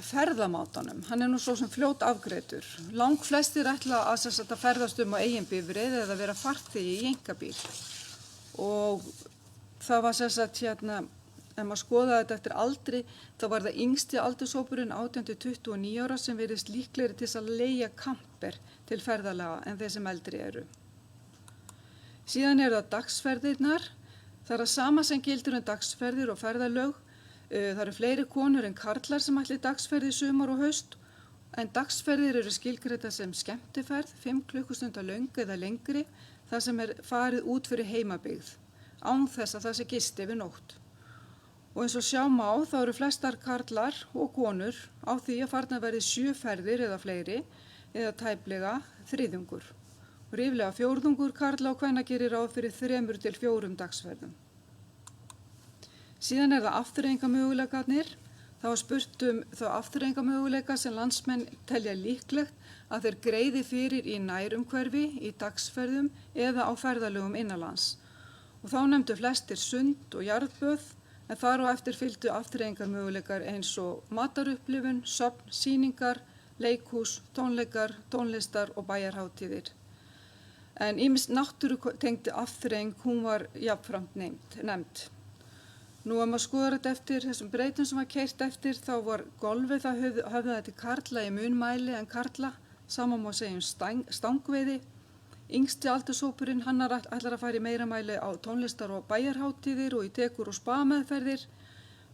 S7: ferðamátanum. Hann er nú svo sem fljót afgreitur. Langflestir ætla að ferðast á eigin bifreið eða vera farþegi í einkabíl. Og það var ef maður skoðaði þetta eftir aldri, þá var það yngsti aldurshópurinn 18 til 29 ára sem virðist líklegri til að leigja kamper til ferðalaga en þeir sem eldri eru. Síðan eru það dagsferðirnar. Það er að sama sem gildir dagsferðir og ferðalög. Það eru fleiri konur en karlar sem ætli dagsferði í sumar og haust, en dagsferðir eru skilgreindar sem skemmtiferð, 5 klukkustunda löng eða lengri, þar sem er farið út fyrir heimabyggð, án þess að það sé gisti yfir nótt. Og eins og sjá má þá eru flestar karlar og konur á því að farnar verði 7 ferðir eða fleiri eða tæplega þriðjungur. Og ríflega fjórðungur karla og kvenna gerir ráð fyrir 3 til 4 dagsferðum. Síðan er það afþreyingamöguleikarnir. Það var spurt þá afþreyingamöguleika sem landsmenn telja líklegt að þeir greiði fyrir í nærumhverfi, í dagsferðum eða á ferðalögum innanlands. Og þá nefndu flestir sund og jarðböð, en þar á eftir fylgdu afþreyingarmöguleikar eins og matarupplifun, söfn, sýningar, leikhús, tónleikar, tónlistar og bæjarhátíðir. En ýmis náttúrutengd afþreying, hún var jafnframt nefnd. Nú að maður skoður þetta eftir þessum breytum sem var keyrt eftir, þá var golfið það höfðaði til karla í mun mæli en karla, sama má segja stangveiði. Yngsti aldurshópurinn hann ætlar að fara í meira mæli á tónlistar- og bæjarhátíðir og í dekur- og spameðferðir.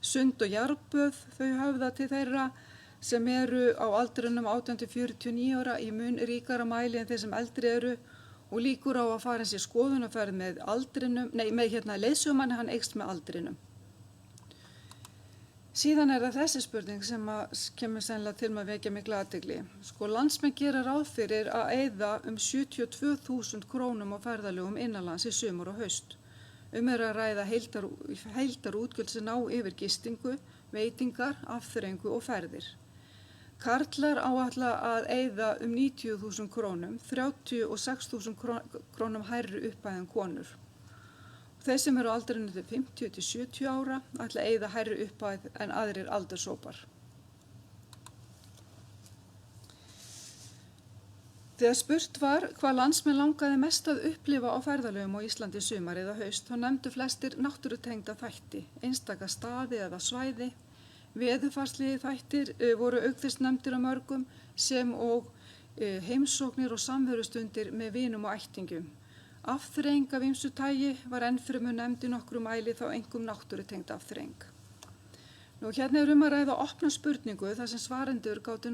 S7: Sund og jarðböð þau höfða til þeirra sem eru á aldrinum 18-49 ára í mun ríkara mæli en þeir sem eldri eru og líkur á að fara sér skoðunarferð með aldrinum, leiðsögumanni hann eykst með aldrinum. Síðan það þessi spurning sem kemur sennilega til með að vekja mikla athygli. Landsmenn gera ráð fyrir að eyða 72.000 krónum á ferðalögum innanlands í sumar og haust. Að ræða heildarútgjöld sem ná yfir gistingu, veitingar, afþreyingu og ferðir. Karlar áætla að eyða 90.000 krónum, 36.000 krónum hærri upphæð en konur. Þeir sem eru á aldrinu til 50-70 ára ætla að eyða hærri upphæð en aðrir aldurshópar. Þegar spurt var hvað landsmenn langaði mest að upplifa á ferðalögum á Íslandi sumar eða haust, þá nefndu flestir náttúrutengda þætti, einstaka staði eða svæði. Veðurfarslegir þættir voru auk þess nefndir af mörgum sem og heimsóknir og samverustundir með vinum og ættingjum. Afþreying af ýmsu tagi var ennfremur nefnd í nokkru mæli þá einkum náttúrutengd afþreying. Hérna að ræða opna spurningu þar sem svarendur gátu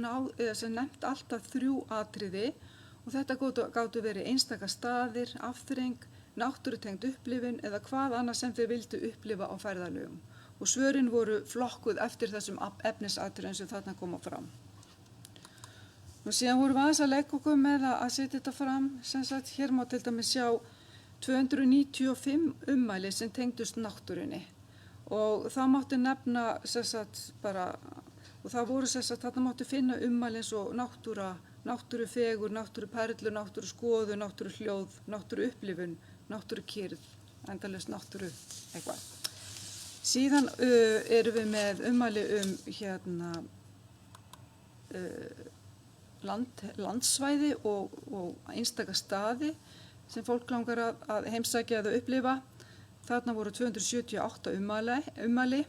S7: sem nefnt alltaf 3 atriði og þetta gátu verið einstaka staðir, afþreying, náttúrutengd upplifun eða hvað annað sem þeir vildu upplifa á ferðalögum. Og svörin voru flokkuð eftir þessum efnisatriðum sem þarna koma fram. Síðan vorum við aðeins að leika okkur með að setja þetta fram, sem sagt, hér má til dæmis sjá 295 ummæli sem tengdust náttúrunni og það mátti nefna, sem sagt, og það voru, sem sagt, þarna mátti finna ummæli eins og náttúrufegur, náttúruperlur, náttúruskoðun, náttúruhljóð, náttúruupplifun, náttúrukyrrð, endalaust náttúru eitthvað. Síðan erum við með ummæli landsvæði og einstaka staði sem fólk langar að heimsækja eða upplifa. Þarna voru 278 ummæli.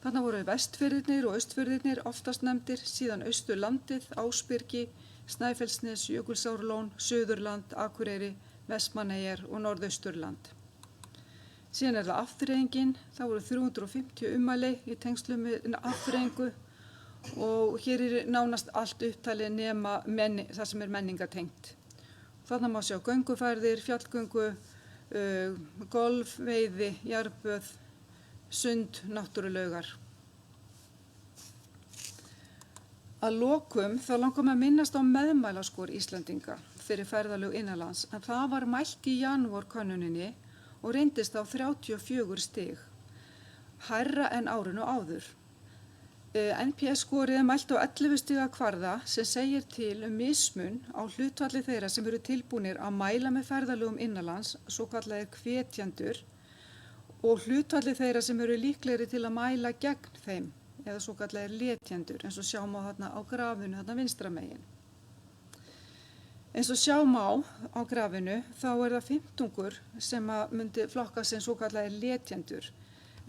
S7: Þarna voru vestfirðirnir og austfirðirnir oftast nefndir, síðan Austurlandið, Ásbyrgi, Snæfellsnes, Jökulsárlón, Suðurland, Akureyri, Vestmannaeyjar og Norðausturland. Síðan það afþreyingin, það voru 350 ummæli í tengslum með afþreyingu og hér nánast allt upptalið nema það sem menningatengt. Þarna má sjá gönguferðir, fjallgöngu, golf, veiði, jarðböð, sund, náttúrulaugar. Að lokum þá langar mig að minnast á meðmælaskor Íslendinga fyrir ferðalög innanlands en það var mælt í janúar könnuninni og reyndist á 34 stig, hærra en árinu áður. NPS-skorið mælt á 11 stiga kvarða sem segir til mismun á hlutfalli þeirra sem eru tilbúnir að mæla með ferðalögum innanlands, svo kallaðir hvetjendur, og hlutfalli þeirra sem eru líklegri til að mæla gegn þeim, eða svo kallaðir letjendur, eins og sjá má þarna á grafinu þarna vinstra megin. Eins og sjá má á grafinu þá það 15 sem myndi flokka sem svo kallaðir letjendur,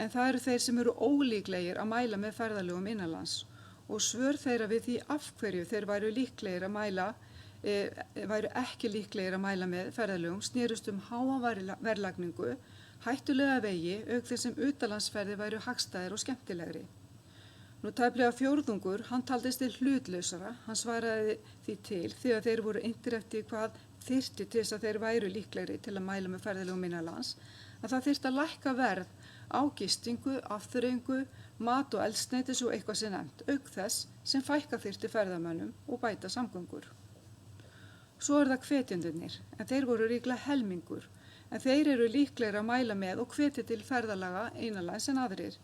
S7: en það eru þeir sem eru ólíklegir að mæla með ferðalögum innanlands og svör þeirra við því af hverju þeir væru ekki líklegir að mæla með ferðalögum snerust háa verðlagningu, hættulega vegi auk þess sem utanlandsferðir væru hagstæðir og skemmtilegri. Tæplega fjórðungur, hann taldist til hlutlausara, hann svaraði því til því að þeir voru inntir eftir hvað þyrfti til þess að þeir væru líklegri til að mæla með ferðalögum innanlands, að það þyrfti að lækka verð á gistingu, afþreyingu, mat og eldsneytis og eitthvað sem nefnt, auk þess sem fækka þyrfti ferðamönnum og bæta samgöngur. Svo það hvetjendurnir, en þeir voru ríklega helmingur, en þeir eru líklegir að mæla með og hvetja til ferðalaga innanlands en aðrir.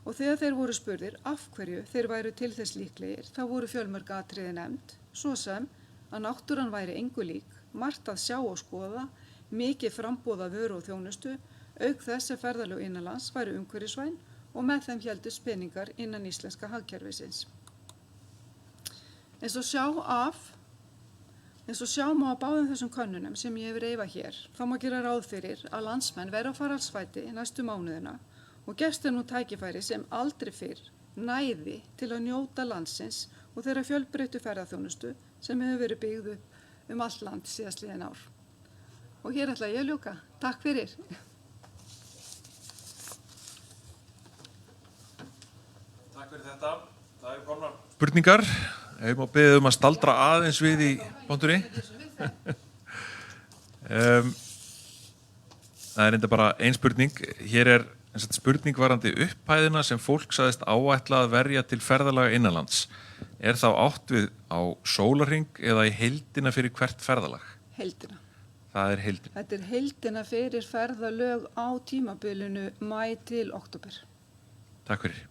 S7: Og þegar þeir voru spurðir af hverju þeir væru til þess líklegir, þá voru fjölmörg atriði nefnd, svo sem að náttúran væri engu lík, margt að sjá og skoða, mikið framboð af vöru og þjónustu, auk þess sem ferðalög innanlands væru umhverfisvæn og með þeim héldust peningar innan íslenska hagkerfisins. Eins og sjá má á báðum þessum könnunum sem ég hef reifað hér, þá má gera ráð fyrir að landsmenn verði á faraldsfæti næstu mánuðina og gefst nú tækifæri sem aldrei fyrr næði til að njóta landsins og þeirra fjölbreyttu ferðaþjónustu sem hefur verið byggð upp allt land síðastliðin ár. Og hér ætla ég að ljúka. Takk fyrir.
S1: Takk fyrir þetta. Það eru komnar spurningar. Ég má beðið að staldra aðeins við í pontunni. Það enda bara ein spurning. Hér spurning varandi upphæðina sem fólk sagðist áætla að verja til ferðalaga innanlands. Þá átt við á sólarhring eða í heildina fyrir hvert ferðalag?
S7: Heildina.
S1: Það heildina.
S7: Þetta heildina fyrir ferðalög á tímabilinu maí til október.
S1: Takk fyrir.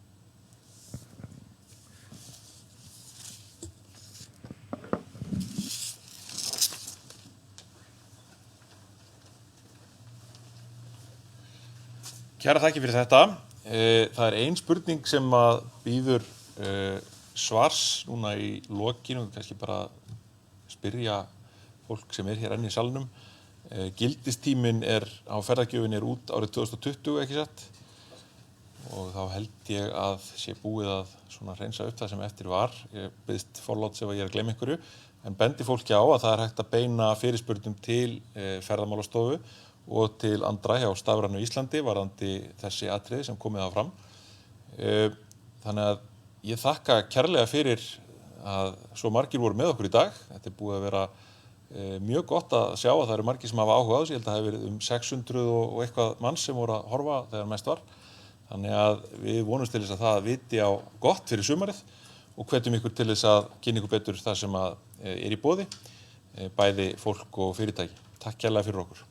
S1: Kæra þakki fyrir þetta. Það ein spurning sem að bíður svars núna í lokinu, kannski bara spyrja fólk sem hér enn í salnum. Gildistíminn á ferðagjöfinni út árið 2020, ekki satt? Og þá held ég að sé búið að svona hreinsa upp það sem eftir var. Ég biðst forláts ef ég að gleyma einhverju, en bendi fólki á að það hægt að beina fyrirspurnum til Ferðamálastofu og til andra hjá Stafrænu Íslandi varðandi þessi atriði sem komið á fram. Þannig að ég þakka kærlega fyrir að svo margir voru með okkur í dag. Þetta búið að vera mjög gott að sjá að það eru margir sem hafa áhuga á þessu. Ég held að það hefur verið 600 og eitthvað manns sem voru að horfa þegar mest var. Þannig að við vonumst til þess að það viti á gott fyrir sumarið og hvetjum ykkur til þess að kynna ykkur betur það sem í boði, bæði fólk og fyrirtæki. Takk kærlega fyrir okkur.